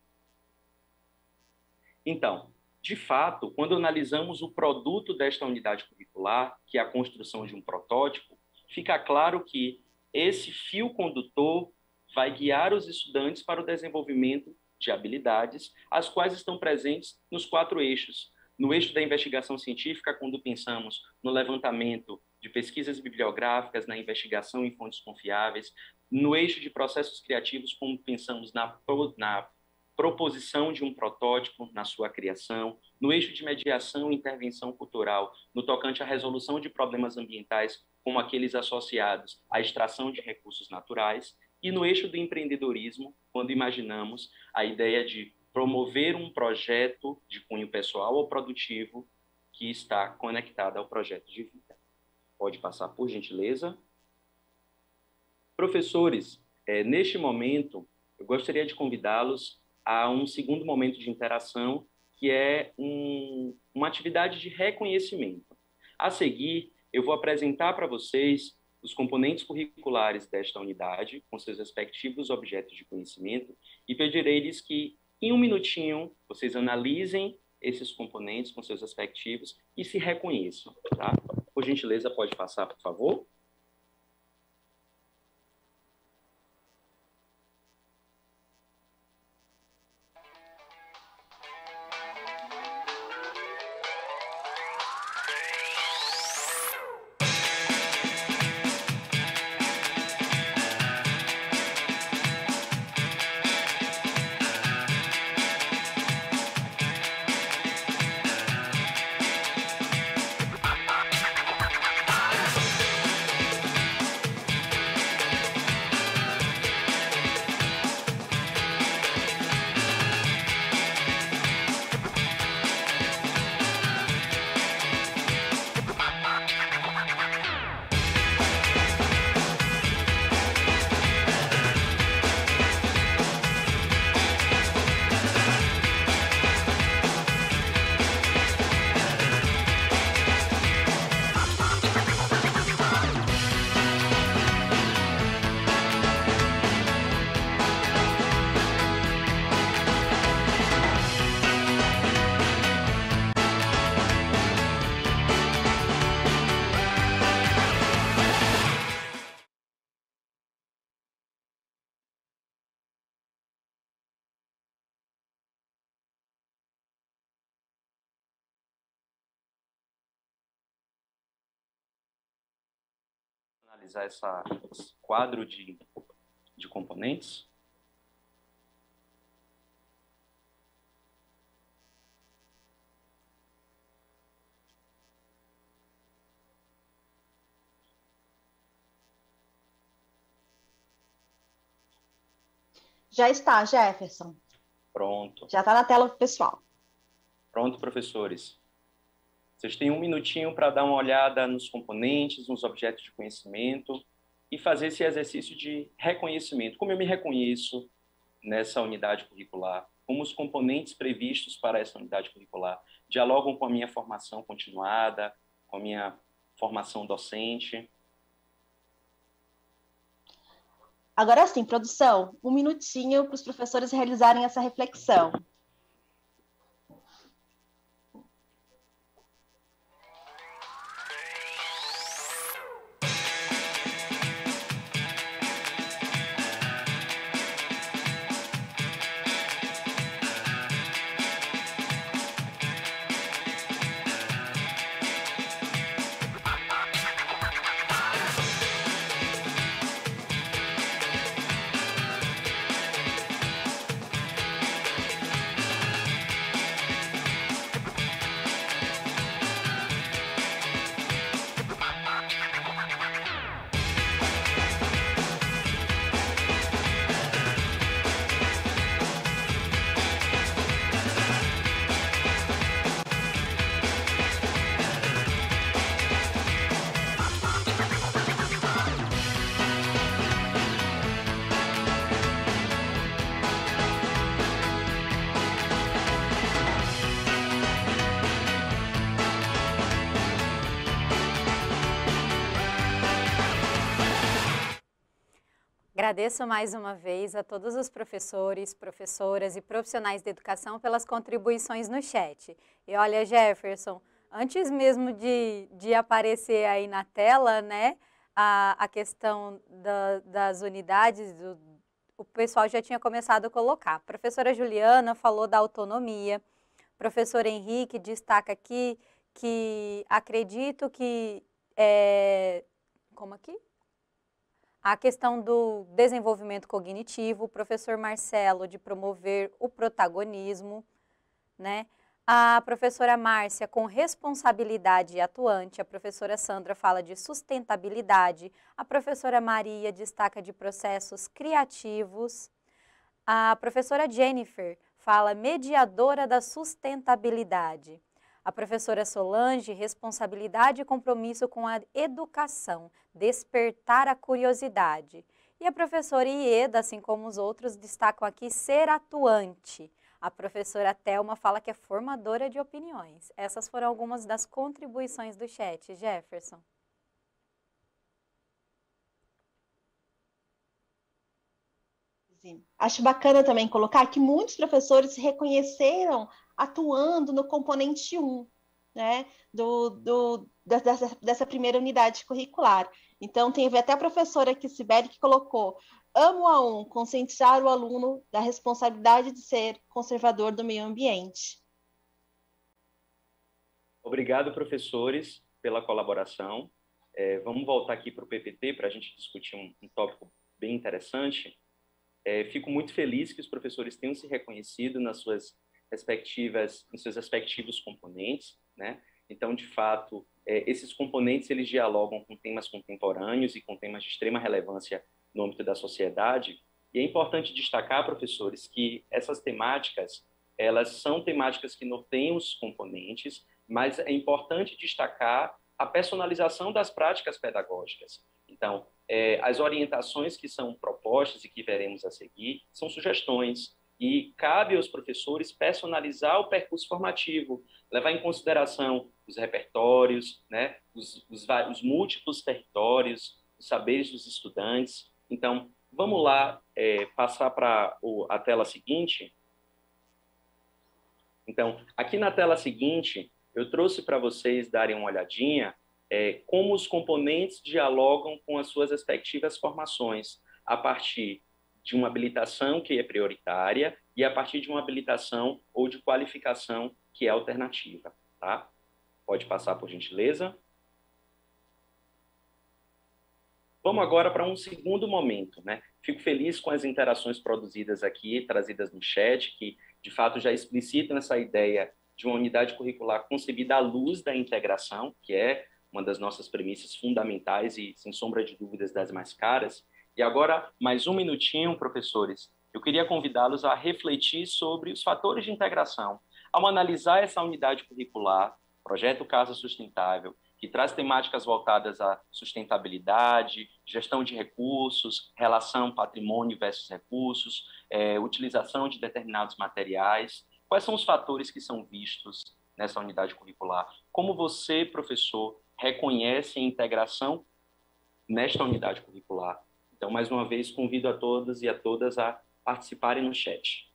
Então, de fato, quando analisamos o produto desta unidade curricular, que é a construção de um protótipo, fica claro que esse fio condutor vai guiar os estudantes para o desenvolvimento de habilidades, as quais estão presentes nos 4 eixos. No eixo da investigação científica, quando pensamos no levantamento de pesquisas bibliográficas, na investigação em fontes confiáveis. No eixo de processos criativos, quando pensamos na proposição de um protótipo na sua criação, no eixo de mediação e intervenção cultural, no tocante à resolução de problemas ambientais, como aqueles associados à extração de recursos naturais, e no eixo do empreendedorismo, quando imaginamos a ideia de promover um projeto de cunho pessoal ou produtivo que está conectado ao projeto de vida. Pode passar, por gentileza. Professores, neste momento, eu gostaria de convidá-los a um segundo momento de interação, que é uma atividade de reconhecimento. A seguir, eu vou apresentar para vocês os componentes curriculares desta unidade, com seus respectivos objetos de conhecimento, e pedirei-lhes que, em um minutinho, vocês analisem esses componentes com seus respectivos e se reconheçam, tá? Por gentileza, pode passar, por favor? Analisar esse quadro de componentes. Já está, Jefferson. Pronto. Já está na tela pessoal. Pronto, professores. Vocês têm um minutinho para dar uma olhada nos componentes, nos objetos de conhecimento e fazer esse exercício de reconhecimento. Como eu me reconheço nessa unidade curricular? Como os componentes previstos para essa unidade curricular dialogam com a minha formação continuada, com a minha formação docente? Agora sim, produção, um minutinho para os professores realizarem essa reflexão. Agradeço mais uma vez a todos os professores, professoras e profissionais de educação pelas contribuições no chat. E olha, Jefferson, antes mesmo de aparecer aí na tela, né, a questão das unidades, o pessoal já tinha começado a colocar. A professora Juliana falou da autonomia, o professor Henrique destaca aqui que acredito que, como aqui? A questão do desenvolvimento cognitivo, o professor Marcelo de promover o protagonismo, né? A professora Márcia com responsabilidade atuante, a professora Sandra fala de sustentabilidade, a professora Maria destaca de processos criativos, a professora Jennifer fala mediadora da sustentabilidade. A professora Solange, responsabilidade e compromisso com a educação, despertar a curiosidade. E a professora Ieda, assim como os outros, destacam aqui ser atuante. A professora Thelma fala que é formadora de opiniões. Essas foram algumas das contribuições do chat. Jefferson. Acho bacana também colocar que muitos professores se reconheceram atuando no componente 1, né, dessa primeira unidade curricular. Então, teve até a professora aqui, Sibeli, que colocou: amo a 1, conscientizar o aluno da responsabilidade de ser conservador do meio ambiente. Obrigado, professores, pela colaboração. Vamos voltar aqui para o PPT para a gente discutir um tópico bem interessante. Fico muito feliz que os professores tenham se reconhecido nas suas respectivos componentes, né? Então, de fato, esses componentes eles dialogam com temas contemporâneos e com temas de extrema relevância no âmbito da sociedade. E é importante destacar, professores, que essas temáticas, elas são temáticas que norteiam os componentes, mas é importante destacar a personalização das práticas pedagógicas. Então, as orientações que são propostas e que veremos a seguir são sugestões, e cabe aos professores personalizar o percurso formativo, levar em consideração os repertórios, né, os múltiplos territórios, os saberes dos estudantes. Então, vamos lá passar para a tela seguinte. Então, aqui na tela seguinte, eu trouxe para vocês darem uma olhadinha como os componentes dialogam com as suas respectivas formações, a partir de uma habilitação que é prioritária e a partir de uma habilitação ou de qualificação que é alternativa, tá? Pode passar, por gentileza. Vamos agora para um segundo momento, né? Fico feliz com as interações produzidas aqui, trazidas no chat, que de fato já explicitam essa ideia de uma unidade curricular concebida à luz da integração, que é uma das nossas premissas fundamentais e, sem sombra de dúvidas, das mais caras. E agora, mais um minutinho, professores, eu queria convidá-los a refletir sobre os fatores de integração. Ao analisar essa unidade curricular, Projeto Casa Sustentável, que traz temáticas voltadas à sustentabilidade, gestão de recursos, relação patrimônio versus recursos, utilização de determinados materiais, quais são os fatores que são vistos nessa unidade curricular? Como você, professor, reconhece a integração nesta unidade curricular? Então, mais uma vez, convido a todos e a todas a participarem no chat.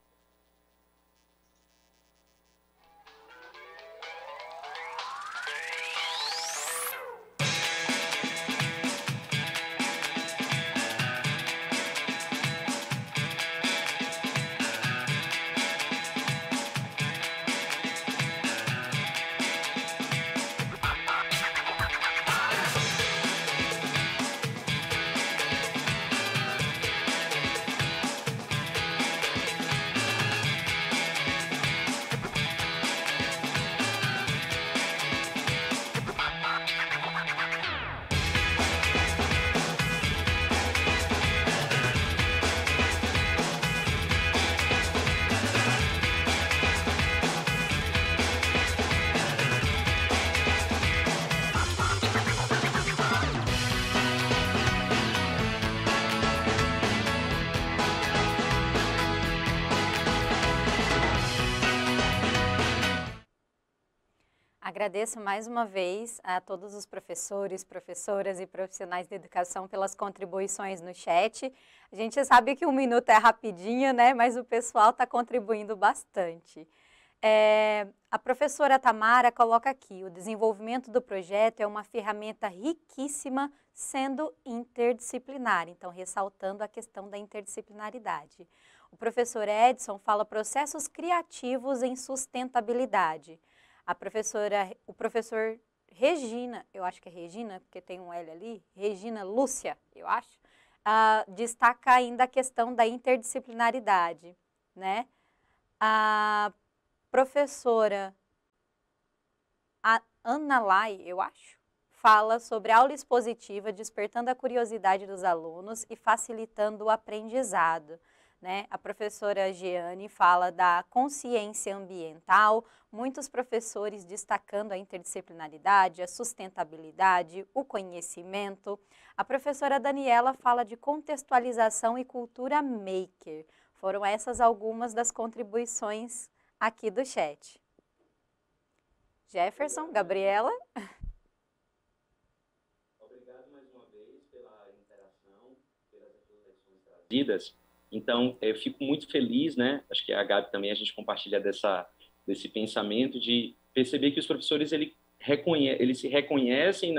Agradeço mais uma vez a todos os professores, professoras e profissionais de educação pelas contribuições no chat. A gente sabe que um minuto é rapidinho, né? Mas o pessoal está contribuindo bastante. A professora Tamara coloca aqui: o desenvolvimento do projeto é uma ferramenta riquíssima, sendo interdisciplinar. Então, ressaltando a questão da interdisciplinaridade. O professor Edson fala processos criativos em sustentabilidade. O professor Regina, eu acho que é Regina, porque tem um L ali, Regina Lúcia, eu acho, destaca ainda a questão da interdisciplinaridade, né? A professora Ana Lai, eu acho, fala sobre aula expositiva, despertando a curiosidade dos alunos e facilitando o aprendizado, né? A professora Jeane fala da consciência ambiental, muitos professores destacando a interdisciplinaridade, a sustentabilidade, o conhecimento. A professora Daniela fala de contextualização e cultura maker. Foram essas algumas das contribuições aqui do chat. Jefferson, Gabriela. Obrigado mais uma vez pela interação, pelas reflexões trazidas. Então, eu fico muito feliz, né? Acho que a Gabi também, a gente compartilha desse pensamento de perceber que os professores eles se reconhecem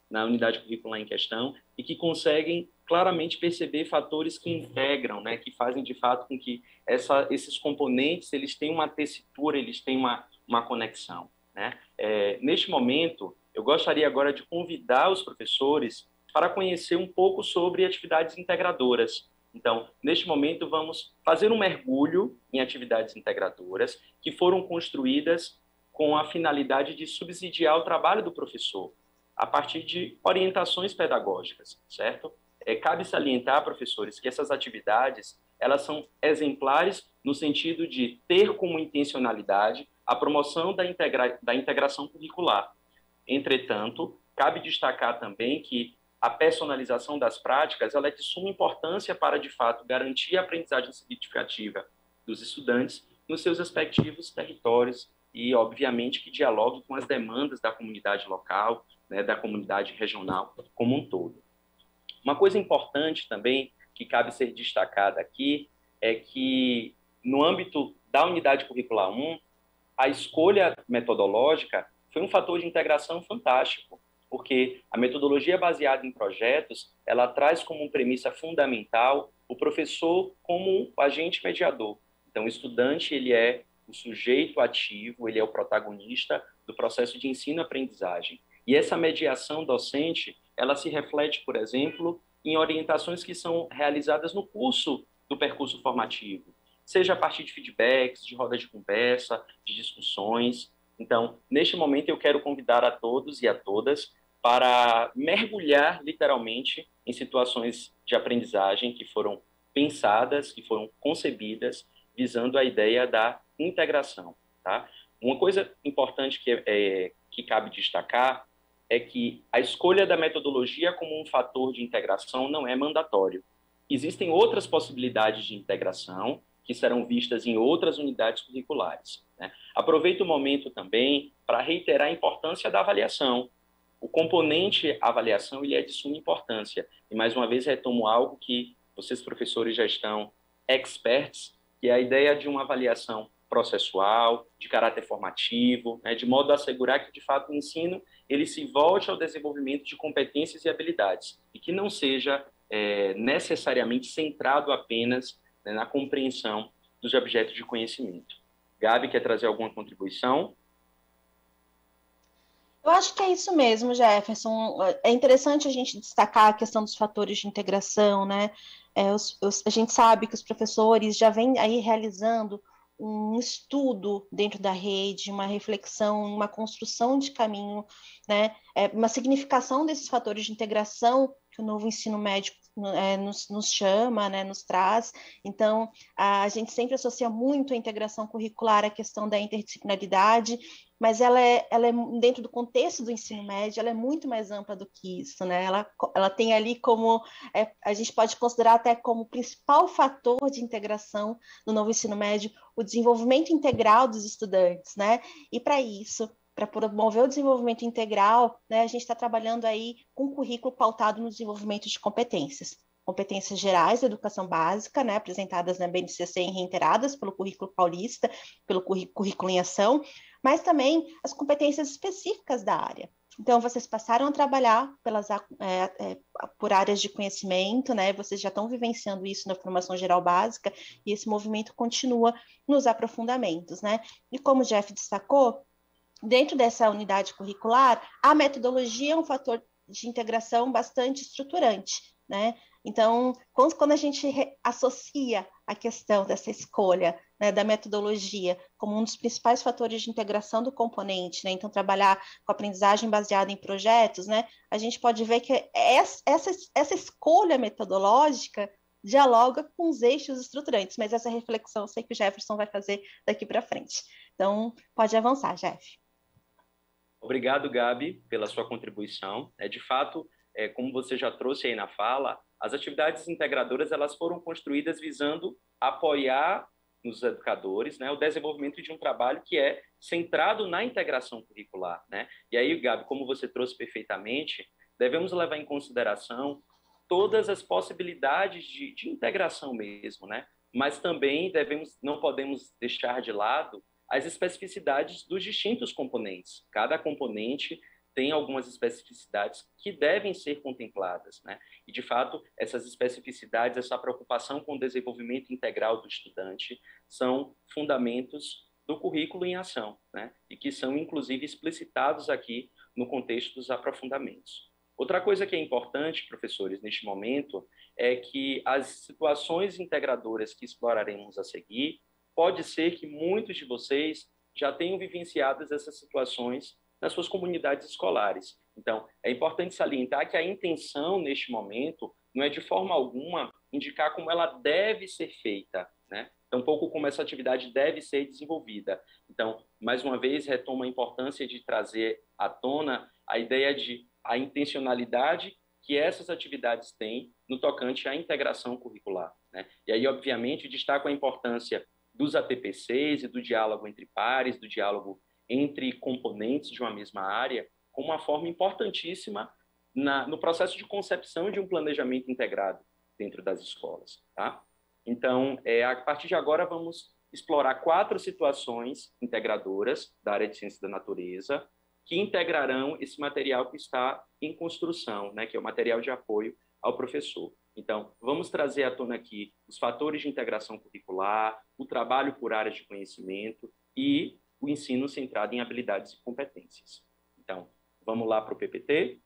na unidade curricular em questão e que conseguem claramente perceber fatores que integram, né? Que fazem, de fato, com que esses componentes eles tenham uma tessitura, eles têm uma conexão, né? Neste momento, eu gostaria agora de convidar os professores para conhecer um pouco sobre atividades integradoras. Então, neste momento, vamos fazer um mergulho em atividades integradoras que foram construídas com a finalidade de subsidiar o trabalho do professor a partir de orientações pedagógicas, certo? Cabe salientar, professores, que essas atividades elas são exemplares no sentido de ter como intencionalidade a promoção da integração curricular. Entretanto, cabe destacar também que a personalização das práticas ela é de suma importância para, de fato, garantir a aprendizagem significativa dos estudantes nos seus respectivos territórios e, obviamente, que dialogue com as demandas da comunidade local, né, da comunidade regional como um todo. Uma coisa importante também que cabe ser destacada aqui é que, no âmbito da unidade curricular 1, a escolha metodológica foi um fator de integração fantástico, porque a metodologia baseada em projetos, ela traz como premissa fundamental o professor como um agente mediador. Então, o estudante, ele é o sujeito ativo, ele é o protagonista do processo de ensino-aprendizagem. E essa mediação docente, ela se reflete, por exemplo, em orientações que são realizadas no curso do percurso formativo, seja a partir de feedbacks, de rodas de conversa, de discussões. Então, neste momento, eu quero convidar a todos e a todas para mergulhar, literalmente, em situações de aprendizagem que foram pensadas, que foram concebidas, visando a ideia da integração. Tá? Uma coisa importante que cabe destacar é que a escolha da metodologia como um fator de integração não é mandatório. Existem outras possibilidades de integração que serão vistas em outras unidades curriculares, né? Aproveito o momento também para reiterar a importância da avaliação. O componente avaliação ele é de suma importância. E, mais uma vez, retomo algo que vocês, professores, já estão experts, que é a ideia de uma avaliação processual, de caráter formativo, né, de modo a assegurar que, de fato, o ensino ele se volte ao desenvolvimento de competências e habilidades e que não seja necessariamente centrado apenas, né, na compreensão dos objetos de conhecimento. Gabi, quer trazer alguma contribuição? Eu acho que é isso mesmo, Jefferson. É interessante a gente destacar a questão dos fatores de integração, né? A gente sabe que os professores já vêm aí realizando um estudo dentro da rede, uma reflexão, uma construção de caminho, né? Uma significação desses fatores de integração que o novo ensino médio nos chama, né, nos traz. Então, a gente sempre associa muito a integração curricular à questão da interdisciplinaridade, mas ela é dentro do contexto do ensino médio, ela é muito mais ampla do que isso, né? Ela tem ali como, a gente pode considerar até como principal fator de integração no novo ensino médio, o desenvolvimento integral dos estudantes, né? E para isso, para promover o desenvolvimento integral, né, a gente está trabalhando aí com um currículo pautado no desenvolvimento de competências gerais da educação básica, né, apresentadas na BNCC e reiteradas pelo currículo paulista, pelo currículo em ação, mas também as competências específicas da área. Então, vocês passaram a trabalhar por áreas de conhecimento, né? Vocês já estão vivenciando isso na formação geral básica, e esse movimento continua nos aprofundamentos, né? E como o Jeff destacou, dentro dessa unidade curricular, a metodologia é um fator de integração bastante estruturante, né? Então, quando a gente associa a questão dessa escolha, né, da metodologia como um dos principais fatores de integração do componente, né, então trabalhar com aprendizagem baseada em projetos, né, a gente pode ver que essa escolha metodológica dialoga com os eixos estruturantes, mas essa reflexão eu sei que o Jefferson vai fazer daqui para frente. Então, pode avançar, Jeff. Obrigado, Gabi, pela sua contribuição. De fato, como você já trouxe aí na fala, as atividades integradoras elas foram construídas visando apoiar nos educadores, né, o desenvolvimento de um trabalho que é centrado na integração curricular, né? E aí, Gabi, como você trouxe perfeitamente, devemos levar em consideração todas as possibilidades de integração mesmo, né? Mas também não podemos deixar de lado as especificidades dos distintos componentes. Cada componente tem algumas especificidades que devem ser contempladas, né? E, de fato, essas especificidades, essa preocupação com o desenvolvimento integral do estudante são fundamentos do currículo em ação, né? E que são, inclusive, explicitados aqui no contexto dos aprofundamentos. Outra coisa que é importante, professores, neste momento, é que as situações integradoras que exploraremos a seguir, pode ser que muitos de vocês já tenham vivenciado essas situações nas suas comunidades escolares. Então, é importante salientar que a intenção, neste momento, não é de forma alguma indicar como ela deve ser feita, né? Tampouco como essa atividade deve ser desenvolvida. Então, mais uma vez, retomo a importância de trazer à tona a ideia de a intencionalidade que essas atividades têm no tocante à integração curricular, né? E aí, obviamente, destaco a importância dos ATPCs e do diálogo entre pares, do diálogo entre componentes de uma mesma área, como uma forma importantíssima no processo de concepção de um planejamento integrado dentro das escolas, tá? Então, a partir de agora, vamos explorar 4 situações integradoras da área de ciência da natureza que integrarão esse material que está em construção, né, que é o material de apoio ao professor. Então, vamos trazer à tona aqui os fatores de integração curricular, o trabalho por áreas de conhecimento e o ensino centrado em habilidades e competências. Então, vamos lá para o PPT.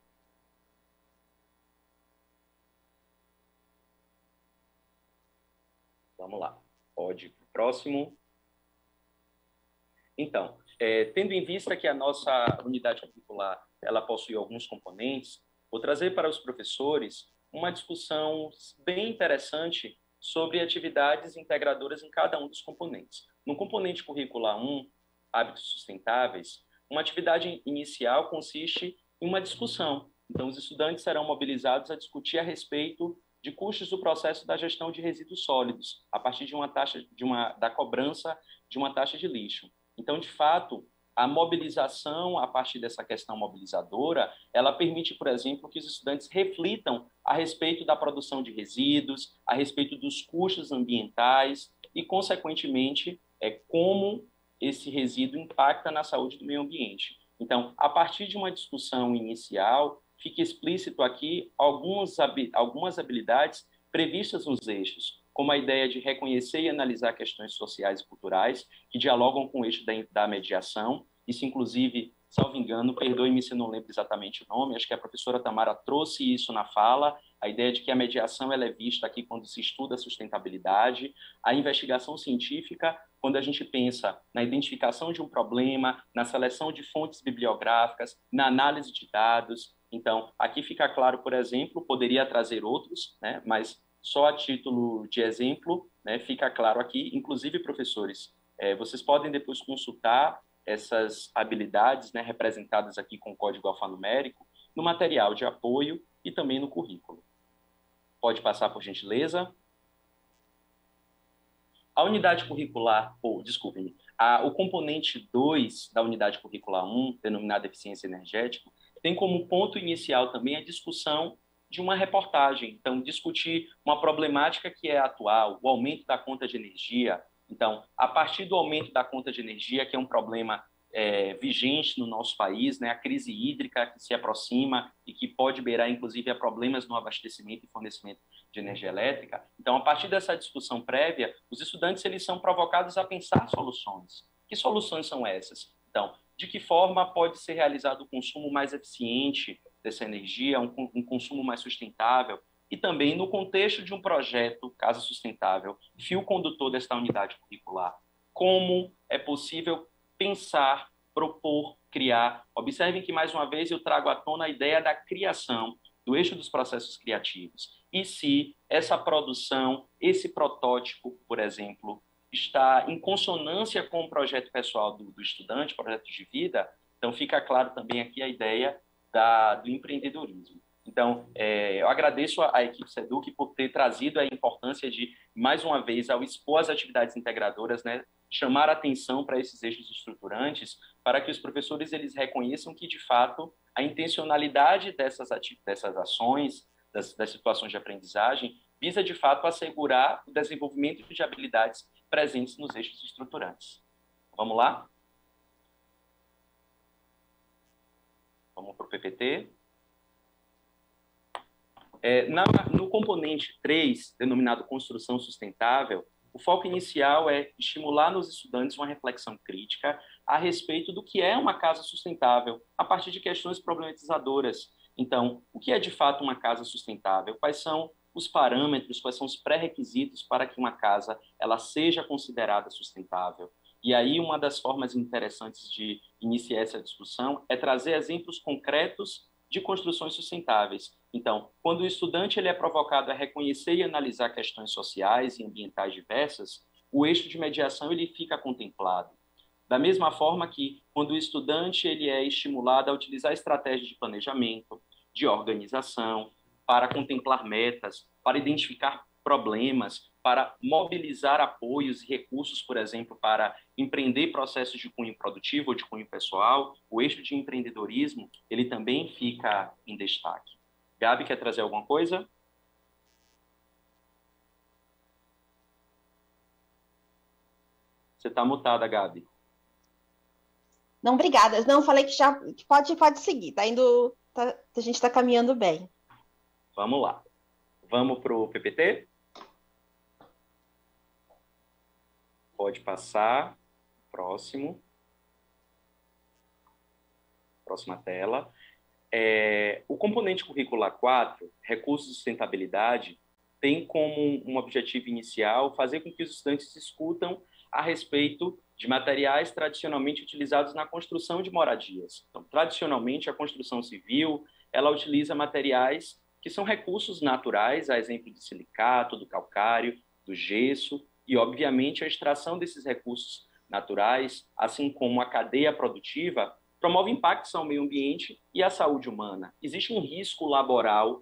Vamos lá. Pode ir para o próximo. Então, tendo em vista que a nossa unidade curricular ela possui alguns componentes, vou trazer para os professores uma discussão bem interessante sobre atividades integradoras em cada um dos componentes. No componente curricular 1, hábitos sustentáveis, uma atividade inicial consiste em uma discussão. Então, os estudantes serão mobilizados a discutir a respeito de custos do processo da gestão de resíduos sólidos, a partir de da cobrança de uma taxa de lixo. Então, de fato, a mobilização, a partir dessa questão mobilizadora, ela permite, por exemplo, que os estudantes reflitam a respeito da produção de resíduos, a respeito dos custos ambientais e, consequentemente, como esse resíduo impacta na saúde do meio ambiente. Então, a partir de uma discussão inicial, fica explícito aqui algumas habilidades previstas nos eixos, como a ideia de reconhecer e analisar questões sociais e culturais que dialogam com o eixo da mediação. Isso, inclusive, salvo engano, perdoe-me se não lembro exatamente o nome, acho que a professora Tamara trouxe isso na fala, a ideia de que a mediação ela é vista aqui quando se estuda a sustentabilidade, a investigação científica, quando a gente pensa na identificação de um problema, na seleção de fontes bibliográficas, na análise de dados. Então, aqui fica claro, por exemplo, poderia trazer outros, né, mas só a título de exemplo, né, fica claro aqui, inclusive, professores, vocês podem depois consultar essas habilidades, né, representadas aqui com código alfanumérico no material de apoio e também no currículo. Pode passar, por gentileza. A unidade curricular, desculpe-me, o componente 2 da unidade curricular 1, denominada eficiência energética, tem como ponto inicial também a discussão de uma reportagem. Então, discutir uma problemática que é atual, o aumento da conta de energia. Então, a partir do aumento da conta de energia, que é um problema vigente no nosso país, né, a crise hídrica que se aproxima e que pode beirar, inclusive, a problemas no abastecimento e fornecimento de energia elétrica. Então, a partir dessa discussão prévia, os estudantes eles são provocados a pensar soluções. Que soluções são essas? Então, de que forma pode ser realizado o consumo mais eficiente dessa energia, um consumo mais sustentável? e também no contexto de um projeto Casa Sustentável, fio condutor desta unidade curricular, como é possível pensar, propor, criar. Observem que, mais uma vez, eu trago à tona a ideia da criação, do eixo dos processos criativos. E se essa produção, esse protótipo, por exemplo, está em consonância com o projeto pessoal do estudante, projeto de vida, então fica claro também aqui a ideia do empreendedorismo. Então, eu agradeço à equipe SEDUC por ter trazido a importância de, mais uma vez, ao expor as atividades integradoras, né, chamar a atenção para esses eixos estruturantes, para que os professores eles reconheçam que, de fato, a intencionalidade dessas ações, das situações de aprendizagem, visa, de fato, assegurar o desenvolvimento de habilidades presentes nos eixos estruturantes. Vamos lá? Vamos para o PPT. No componente 3, denominado Construção Sustentável, o foco inicial é estimular nos estudantes uma reflexão crítica a respeito do que é uma casa sustentável, a partir de questões problematizadoras. Então, o que é de fato uma casa sustentável? Quais são os parâmetros, quais são os pré-requisitos para que uma casa ela seja considerada sustentável? E aí, uma das formas interessantes de iniciar essa discussão é trazer exemplos concretos de construções sustentáveis. Então, quando o estudante ele é provocado a reconhecer e analisar questões sociais e ambientais diversas, o eixo de mediação ele fica contemplado. Da mesma forma que, quando o estudante ele é estimulado a utilizar estratégias de planejamento, de organização, para contemplar metas, para identificar problemas, para mobilizar apoios e recursos, por exemplo, para empreender processos de cunho produtivo ou de cunho pessoal, o eixo de empreendedorismo, ele também fica em destaque. Gabi, quer trazer alguma coisa? Você está mutada, Gabi. Não, obrigada. Não, falei que já pode seguir. A gente está caminhando bem. Vamos lá. Vamos para o PPT? Pode passar. Próximo. Próxima tela. O componente curricular 4, Recursos de Sustentabilidade, tem como um objetivo inicial fazer com que os estudantes discutam a respeito de materiais tradicionalmente utilizados na construção de moradias. Então, tradicionalmente, a construção civil, ela utiliza materiais que são recursos naturais, a exemplo de silicato, do calcário, do gesso, e, obviamente, a extração desses recursos naturais, assim como a cadeia produtiva, promove impactos ao meio ambiente e à saúde humana. Existe um risco laboral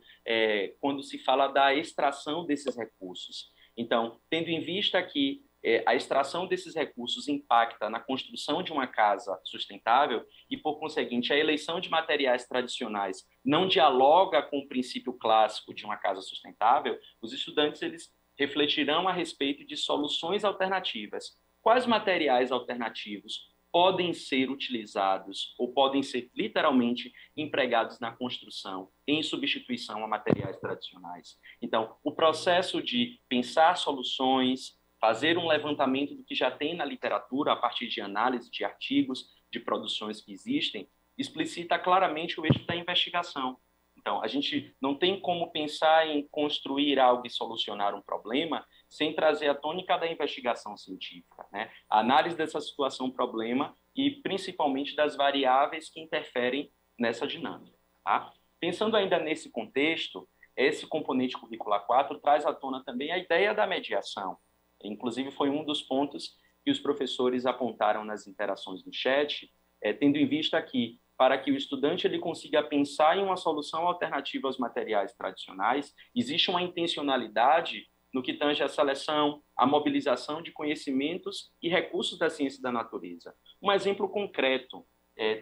quando se fala da extração desses recursos. Então, tendo em vista que a extração desses recursos impacta na construção de uma casa sustentável e, por conseguinte, a eleição de materiais tradicionais não dialoga com o princípio clássico de uma casa sustentável, os estudantes eles refletirão a respeito de soluções alternativas. Quais materiais alternativos podem ser utilizados ou podem ser literalmente empregados na construção em substituição a materiais tradicionais? Então, o processo de pensar soluções, fazer um levantamento do que já tem na literatura a partir de análise de artigos, de produções que existem, explicita claramente o eixo da investigação. Então, a gente não tem como pensar em construir algo e solucionar um problema sem trazer a tônica da investigação científica, né? A análise dessa situação-problema e, principalmente, das variáveis que interferem nessa dinâmica. Tá? Pensando ainda nesse contexto, esse componente curricular 4 traz à tona também a ideia da mediação. Inclusive, foi um dos pontos que os professores apontaram nas interações do chat, tendo em vista que, para que o estudante ele consiga pensar em uma solução alternativa aos materiais tradicionais, existe uma intencionalidade no que tange a seleção, a mobilização de conhecimentos e recursos da ciência da natureza. Um exemplo concreto,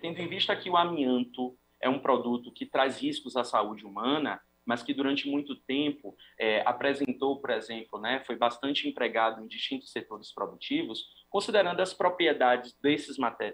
tendo em vista que o amianto é um produto que traz riscos à saúde humana, mas que durante muito tempo apresentou, por exemplo, foi bastante empregado em distintos setores produtivos, considerando as propriedades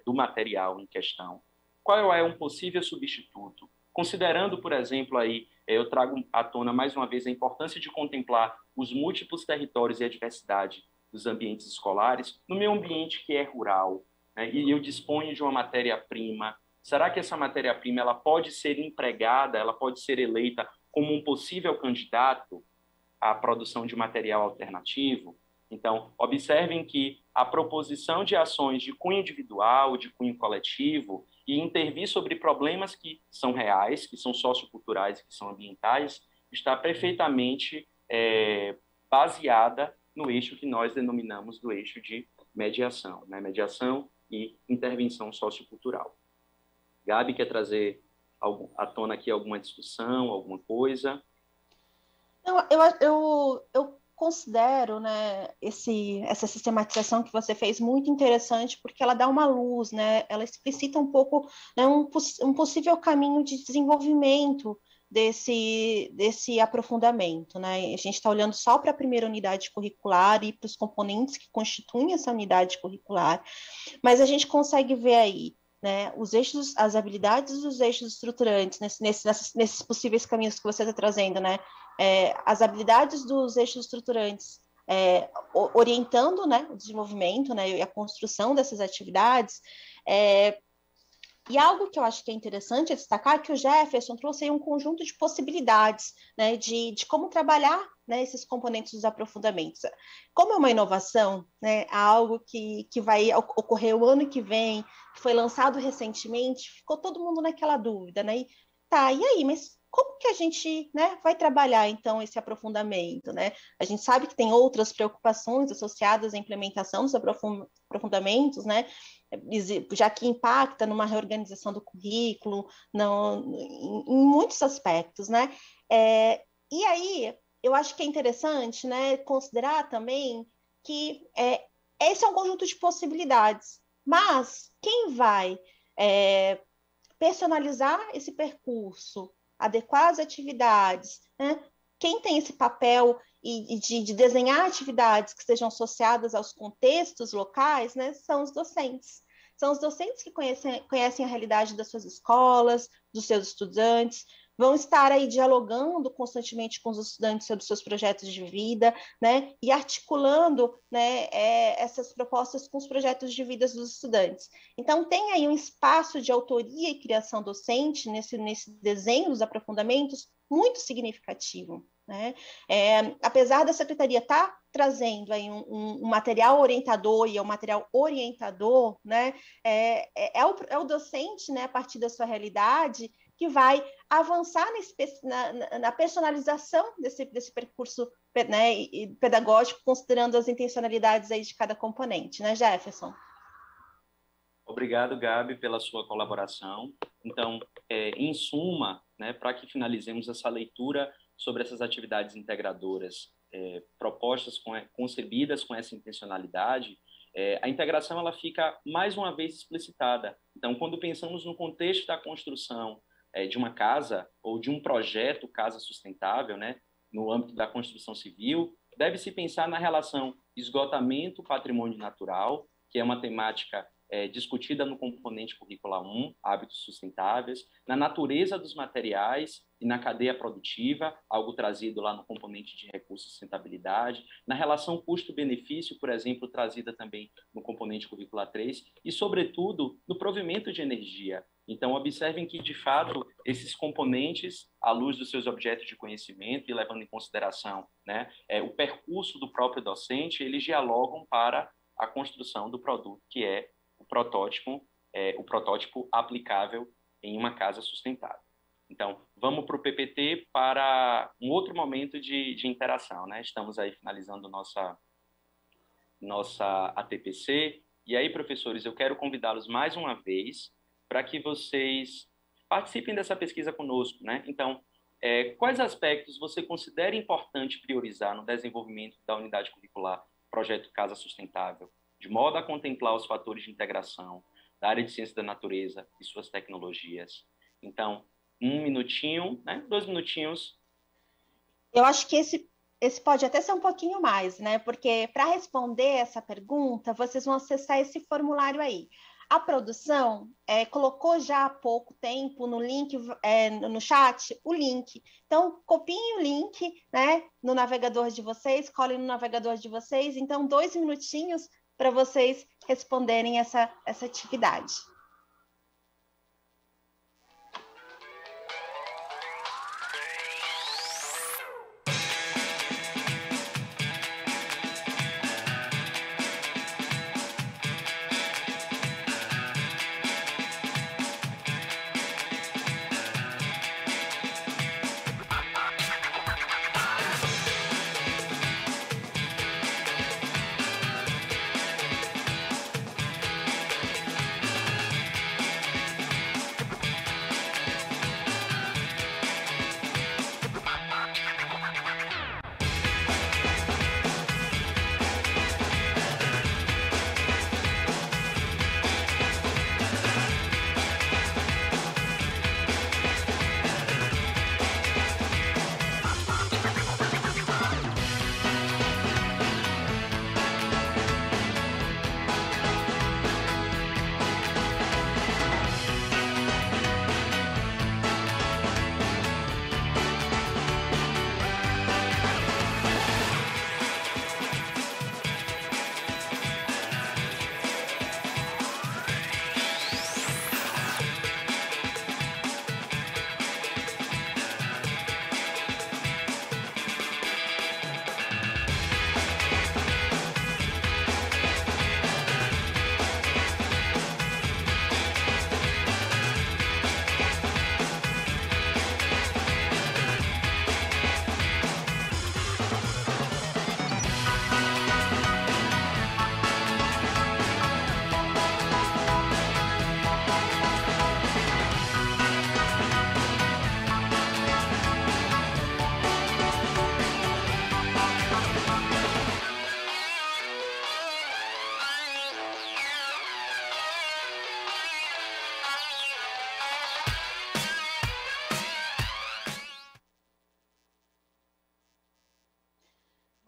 do material em questão. Qual é um possível substituto? Considerando, por exemplo, aí, eu trago à tona mais uma vez a importância de contemplar os múltiplos territórios e a diversidade dos ambientes escolares no meu ambiente que é rural, né? E eu disponho de uma matéria-prima. Será que essa matéria-prima ela pode ser empregada, ela pode ser eleita como um possível candidato à produção de material alternativo. Então, observem que a proposição de ações de cunho individual, de cunho coletivo, e intervir sobre problemas que são reais, que são socioculturais e que são ambientais, está perfeitamente baseada no eixo que nós denominamos do eixo de mediação, né? Mediação e intervenção sociocultural. Gabi, quer trazer à tona aqui alguma discussão, alguma coisa? Não, eu considero, né, essa sistematização que você fez muito interessante, porque ela dá uma luz, né, ela explicita um pouco, né, um possível caminho de desenvolvimento desse aprofundamento, né? A gente está olhando só para a primeira unidade curricular e para os componentes que constituem essa unidade curricular, mas a gente consegue ver aí, né, os eixos, as habilidades dos eixos estruturantes nesses possíveis caminhos que você está trazendo, né? As habilidades dos eixos estruturantes orientando, né, o desenvolvimento, né, e a construção dessas atividades. E algo que eu acho que é interessante destacar é que o Jefferson trouxe aí um conjunto de possibilidades, né, de como trabalhar, né, esses componentes dos aprofundamentos. Como é uma inovação, né, algo que vai ocorrer o ano que vem, que foi lançado recentemente, ficou todo mundo naquela dúvida, né? E aí, mas como que a gente, né, vai trabalhar, então, esse aprofundamento, né? A gente sabe que tem outras preocupações associadas à implementação dos aprofundamentos, né? Já que impacta numa reorganização do currículo, em muitos aspectos, né? E aí, eu acho que é interessante, né, considerar também que esse é um conjunto de possibilidades, mas quem vai personalizar esse percurso, adequar as atividades, né? Quem tem esse papel de desenhar atividades que sejam associadas aos contextos locais, né, são os docentes. São os docentes que conhecem a realidade das suas escolas, dos seus estudantes, vão estar aí dialogando constantemente com os estudantes sobre seus projetos de vida, né, e articulando, né, essas propostas com os projetos de vida dos estudantes. Então, tem aí um espaço de autoria e criação docente nesse desenho dos aprofundamentos muito significativo, né? Apesar da secretaria estar trazendo aí um material orientador, e é um material orientador, né, é o docente, né, a partir da sua realidade, que vai avançar na personalização desse percurso, né, pedagógico, considerando as intencionalidades aí de cada componente, né, Jefferson? Obrigado, Gabi, pela sua colaboração. Então, em suma, né, para que finalizemos essa leitura sobre essas atividades integradoras propostas, concebidas com essa intencionalidade, a integração ela fica mais uma vez explicitada. Então, quando pensamos no contexto da construção de uma casa ou de um projeto casa sustentável, né, no âmbito da construção civil, deve-se pensar na relação esgotamento-patrimônio natural, que é uma temática discutida no componente curricular 1, hábitos sustentáveis, na natureza dos materiais e na cadeia produtiva, algo trazido lá no componente de recursos e sustentabilidade, na relação custo-benefício, por exemplo, trazida também no componente curricular 3, e, sobretudo, no provimento de energia. Então, observem que, de fato, esses componentes, à luz dos seus objetos de conhecimento e levando em consideração, né, o percurso do próprio docente, eles dialogam para a construção do produto, que é o protótipo aplicável em uma casa sustentável. Então, vamos para o PPT para um outro momento de interação, né? Estamos aí finalizando nossa ATPC. E aí, professores, eu quero convidá-los mais uma vez para que vocês participem dessa pesquisa conosco, né? Então, quais aspectos você considera importante priorizar no desenvolvimento da unidade curricular Projeto Casa Sustentável, de modo a contemplar os fatores de integração da área de ciência da natureza e suas tecnologias? Então, 1 minutinho, né? 2 minutinhos. Eu acho que esse pode até ser um pouquinho mais, né? Porque para responder essa pergunta, vocês vão acessar esse formulário aí. A produção colocou já há pouco tempo no link, no chat, o link. Então, copiem o link, né, no navegador de vocês, colhem no navegador de vocês. Então, 2 minutinhos para vocês responderem essa atividade.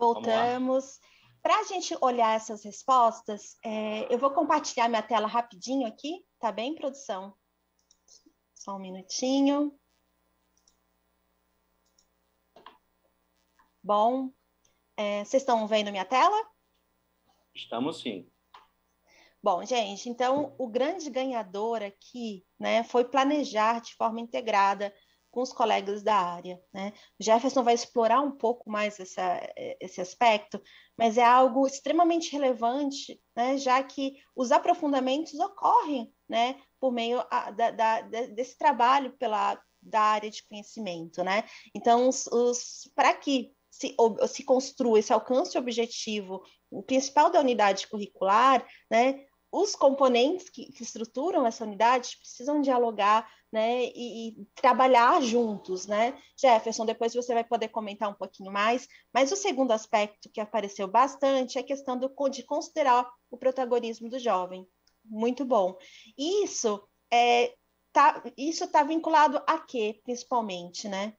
Voltamos. Para a gente olhar essas respostas, eu vou compartilhar minha tela rapidinho aqui, tá bem, produção? Só um minutinho. Bom, vocês estão vendo minha tela? Estamos sim. Bom, gente, então o grande ganhador aqui, né, foi planejar de forma integrada com os colegas da área, né? O Jefferson vai explorar um pouco mais esse aspecto, mas é algo extremamente relevante, né, já que os aprofundamentos ocorrem, né, por meio desse trabalho da área de conhecimento, né? Então, para que se construa, se alcance o objetivo, o principal da unidade curricular, né, os componentes que estruturam essa unidade precisam dialogar, né, e trabalhar juntos, né? Jefferson, depois você vai poder comentar um pouquinho mais, mas o segundo aspecto que apareceu bastante é a questão de considerar o protagonismo do jovem. Muito bom. Isso está vinculado a quê, principalmente, né?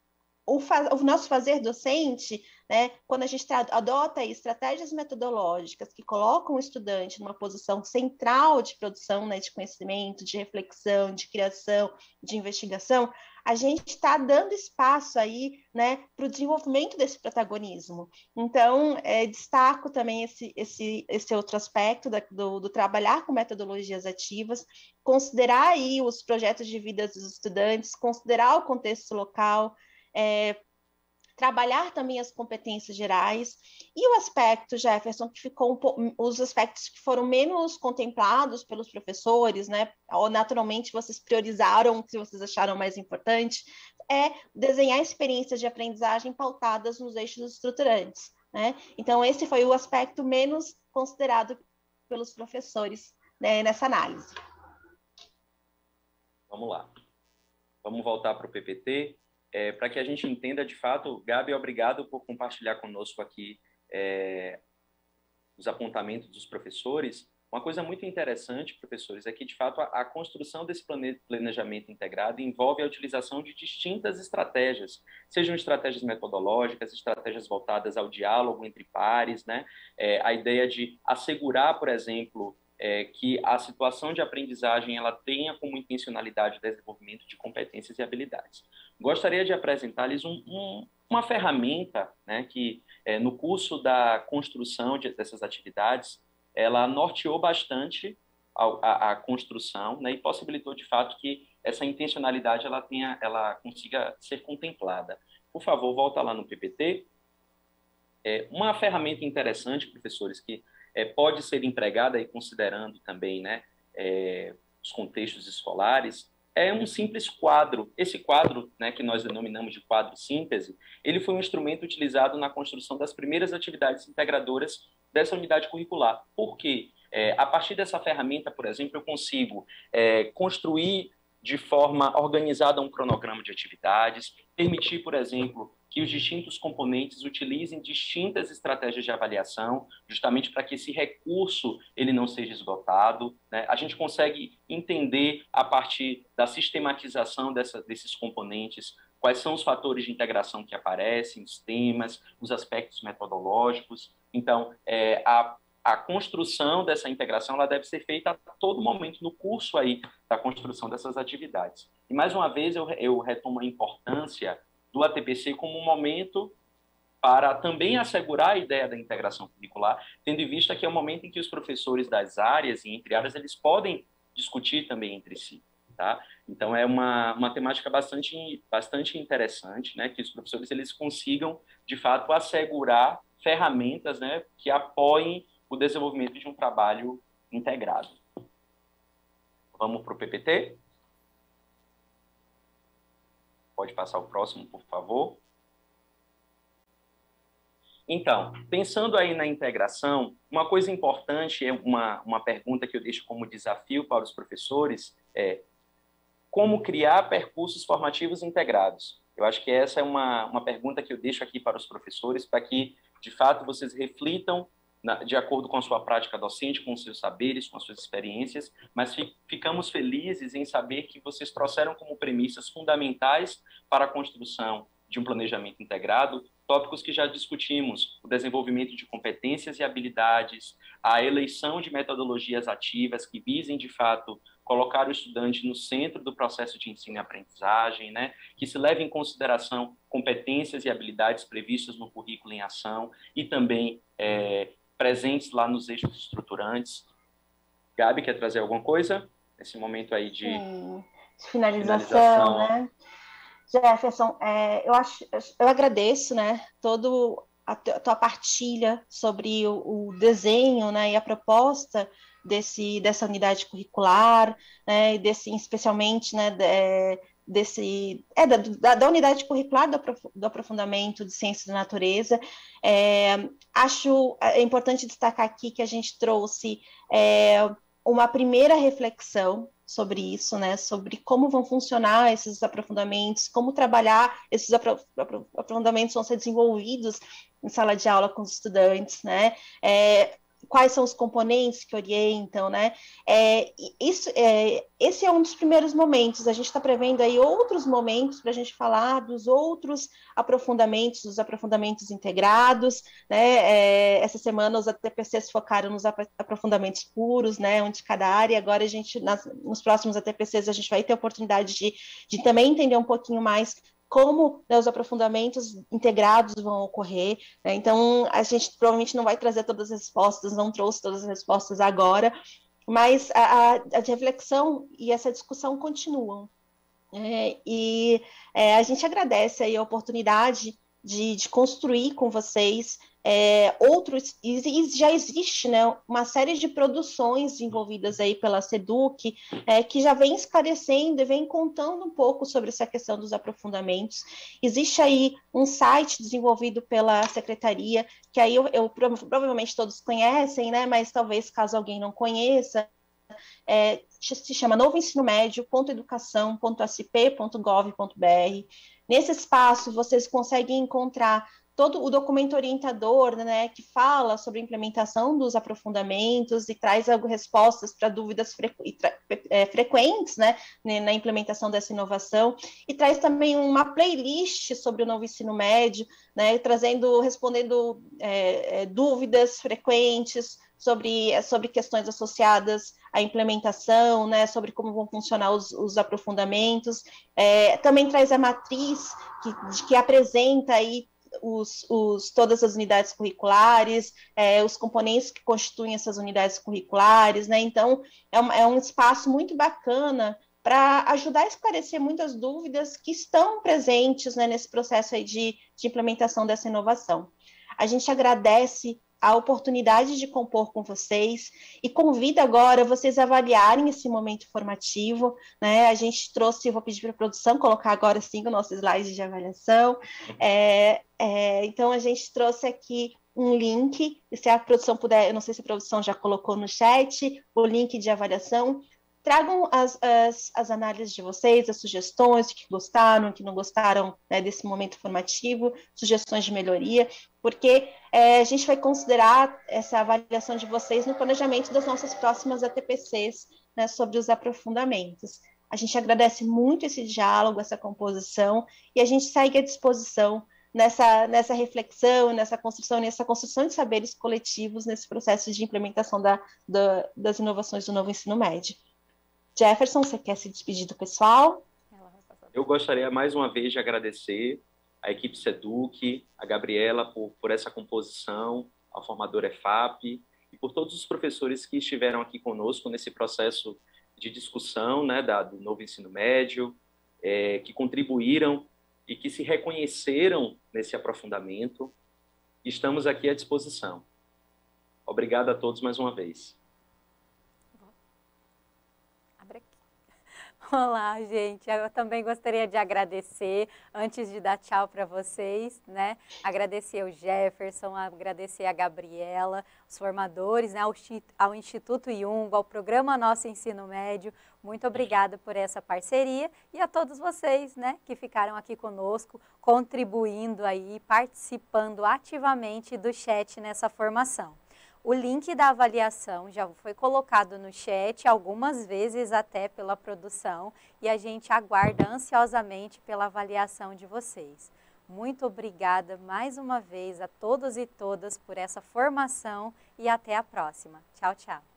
O nosso fazer docente, né, quando a gente adota estratégias metodológicas que colocam o estudante numa posição central de produção, né, de conhecimento, de reflexão, de criação, de investigação, a gente está dando espaço aí, né, para o desenvolvimento desse protagonismo. Então, destaco também esse outro aspecto do trabalhar com metodologias ativas, considerar aí os projetos de vida dos estudantes, considerar o contexto local, trabalhar também as competências gerais e o aspecto, Jefferson, que ficou os aspectos que foram menos contemplados pelos professores, né? Ou naturalmente vocês priorizaram o que vocês acharam mais importante, desenhar experiências de aprendizagem pautadas nos eixos estruturantes, né? Então esse foi o aspecto menos considerado pelos professores, né, nessa análise. Vamos lá. Vamos voltar para o PPT. Para que a gente entenda de fato, Gabi, obrigado por compartilhar conosco aqui os apontamentos dos professores. Uma coisa muito interessante, professores, é que de fato a construção desse planejamento integrado envolve a utilização de distintas estratégias, sejam estratégias metodológicas, estratégias voltadas ao diálogo entre pares, né? A ideia de assegurar, por exemplo, que a situação de aprendizagem ela tenha como intencionalidade o desenvolvimento de competências e habilidades. Gostaria de apresentar-lhes uma ferramenta, né, que no curso da construção dessas atividades, ela norteou bastante a construção, né, e possibilitou de fato que essa intencionalidade ela consiga ser contemplada. Por favor, volta lá no PPT. Uma ferramenta interessante, professores, que pode ser empregada, e considerando também, né, os contextos escolares, é um simples quadro. Esse quadro, né, que nós denominamos de quadro síntese, ele foi um instrumento utilizado na construção das primeiras atividades integradoras dessa unidade curricular. Por quê? A partir dessa ferramenta, por exemplo, eu consigo construir de forma organizada um cronograma de atividades, permitir, por exemplo, que os distintos componentes utilizem distintas estratégias de avaliação, justamente para que esse recurso ele não seja esgotado, né? A gente consegue entender, a partir da sistematização desses componentes, quais são os fatores de integração que aparecem, os temas, os aspectos metodológicos. Então, a construção dessa integração ela deve ser feita a todo momento no curso aí da construção dessas atividades. E, mais uma vez, eu retomo a importância do ATPC como um momento para também assegurar a ideia da integração curricular, tendo em vista que é o momento em que os professores das áreas e entre áreas eles podem discutir também entre si, tá? Então é uma temática bastante interessante, né, que os professores eles consigam de fato assegurar ferramentas, né, que apoiem o desenvolvimento de um trabalho integrado. Vamos para o PPT? Pode passar o próximo, por favor. Então, pensando aí na integração, uma coisa importante, uma pergunta que eu deixo como desafio para os professores é como criar percursos formativos integrados. Eu acho que essa é uma pergunta que eu deixo aqui para os professores, para que, de fato, vocês reflitam de acordo com a sua prática docente, com os seus saberes, com as suas experiências, mas ficamos felizes em saber que vocês trouxeram como premissas fundamentais para a construção de um planejamento integrado tópicos que já discutimos: o desenvolvimento de competências e habilidades, a eleição de metodologias ativas que visem, de fato, colocar o estudante no centro do processo de ensino e aprendizagem, né? Que se leve em consideração competências e habilidades previstas no currículo em ação e também presentes lá nos eixos estruturantes. Gabi, quer trazer alguma coisa nesse momento aí de finalização, né? Jefferson, eu agradeço, né, toda a tua partilha sobre o desenho, né, e a proposta dessa unidade curricular, né, especialmente, né, da unidade curricular do aprofundamento de ciências da natureza. Acho importante destacar aqui que a gente trouxe uma primeira reflexão sobre isso, né, sobre como vão funcionar esses aprofundamentos, como trabalhar esses aprofundamentos vão ser desenvolvidos em sala de aula com os estudantes, né, quais são os componentes que orientam, né, esse é um dos primeiros momentos. A gente está prevendo aí outros momentos para a gente falar dos outros aprofundamentos, dos aprofundamentos integrados, né, essa semana os ATPCs focaram nos aprofundamentos puros, né, um de cada área. Agora a gente, nos próximos ATPCs, a gente vai ter a oportunidade de também entender um pouquinho mais como, né, os aprofundamentos integrados vão ocorrer, né? Então, a gente provavelmente não vai trazer todas as respostas, não trouxe todas as respostas agora, mas a reflexão e essa discussão continuam. A gente agradece aí a oportunidade de construir com vocês outros, e já existe, né, uma série de produções desenvolvidas aí pela SEDUC, que já vem esclarecendo e vem contando um pouco sobre essa questão dos aprofundamentos. Existe aí um site desenvolvido pela Secretaria, que aí provavelmente todos conhecem, né, mas talvez caso alguém não conheça, se chama novoensinomedio.educação.sp.gov.br. Nesse espaço, vocês conseguem encontrar todo o documento orientador, né, que fala sobre a implementação dos aprofundamentos e traz respostas para dúvidas frequentes, né, na implementação dessa inovação, e traz também uma playlist sobre o novo ensino médio, né, respondendo dúvidas frequentes sobre questões associadas à implementação, né, sobre como vão funcionar os aprofundamentos. Também traz a matriz que apresenta aí todas as unidades curriculares, os componentes que constituem essas unidades curriculares, né? Então, é um espaço muito bacana para ajudar a esclarecer muitas dúvidas que estão presentes, né, nesse processo aí de implementação dessa inovação. A gente agradece a oportunidade de compor com vocês e convida agora vocês a avaliarem esse momento formativo, né? A gente trouxe, vou pedir para a produção colocar agora sim o nosso slide de avaliação. Então, a gente trouxe aqui um link, e se a produção puder, eu não sei se a produção já colocou no chat, o link de avaliação. Tragam as análises de vocês, as sugestões, que gostaram, que não gostaram, né, desse momento formativo, sugestões de melhoria, porque a gente vai considerar essa avaliação de vocês no planejamento das nossas próximas ATPCs, né, sobre os aprofundamentos. A gente agradece muito esse diálogo, essa composição, e a gente segue à disposição nessa reflexão, nessa construção de saberes coletivos, nesse processo de implementação das inovações do novo ensino médio. Jefferson, você quer se despedir do pessoal? Eu gostaria mais uma vez de agradecer a equipe SEDUC, a Gabriela por essa composição, a formadora EFAP e por todos os professores que estiveram aqui conosco nesse processo de discussão, né, do novo ensino médio, que contribuíram e que se reconheceram nesse aprofundamento. Estamos aqui à disposição. Obrigado a todos mais uma vez. Olá, gente. Eu também gostaria de agradecer, antes de dar tchau para vocês, né? Agradecer ao Jefferson, agradecer a Gabriela, os formadores, né? Ao Instituto Jung, ao Programa Nosso Ensino Médio. Muito obrigada por essa parceria e a todos vocês, né, que ficaram aqui conosco, contribuindo aí, participando ativamente do chat nessa formação. O link da avaliação já foi colocado no chat algumas vezes até pela produção e a gente aguarda ansiosamente pela avaliação de vocês. Muito obrigada mais uma vez a todos e todas por essa formação e até a próxima. Tchau, tchau.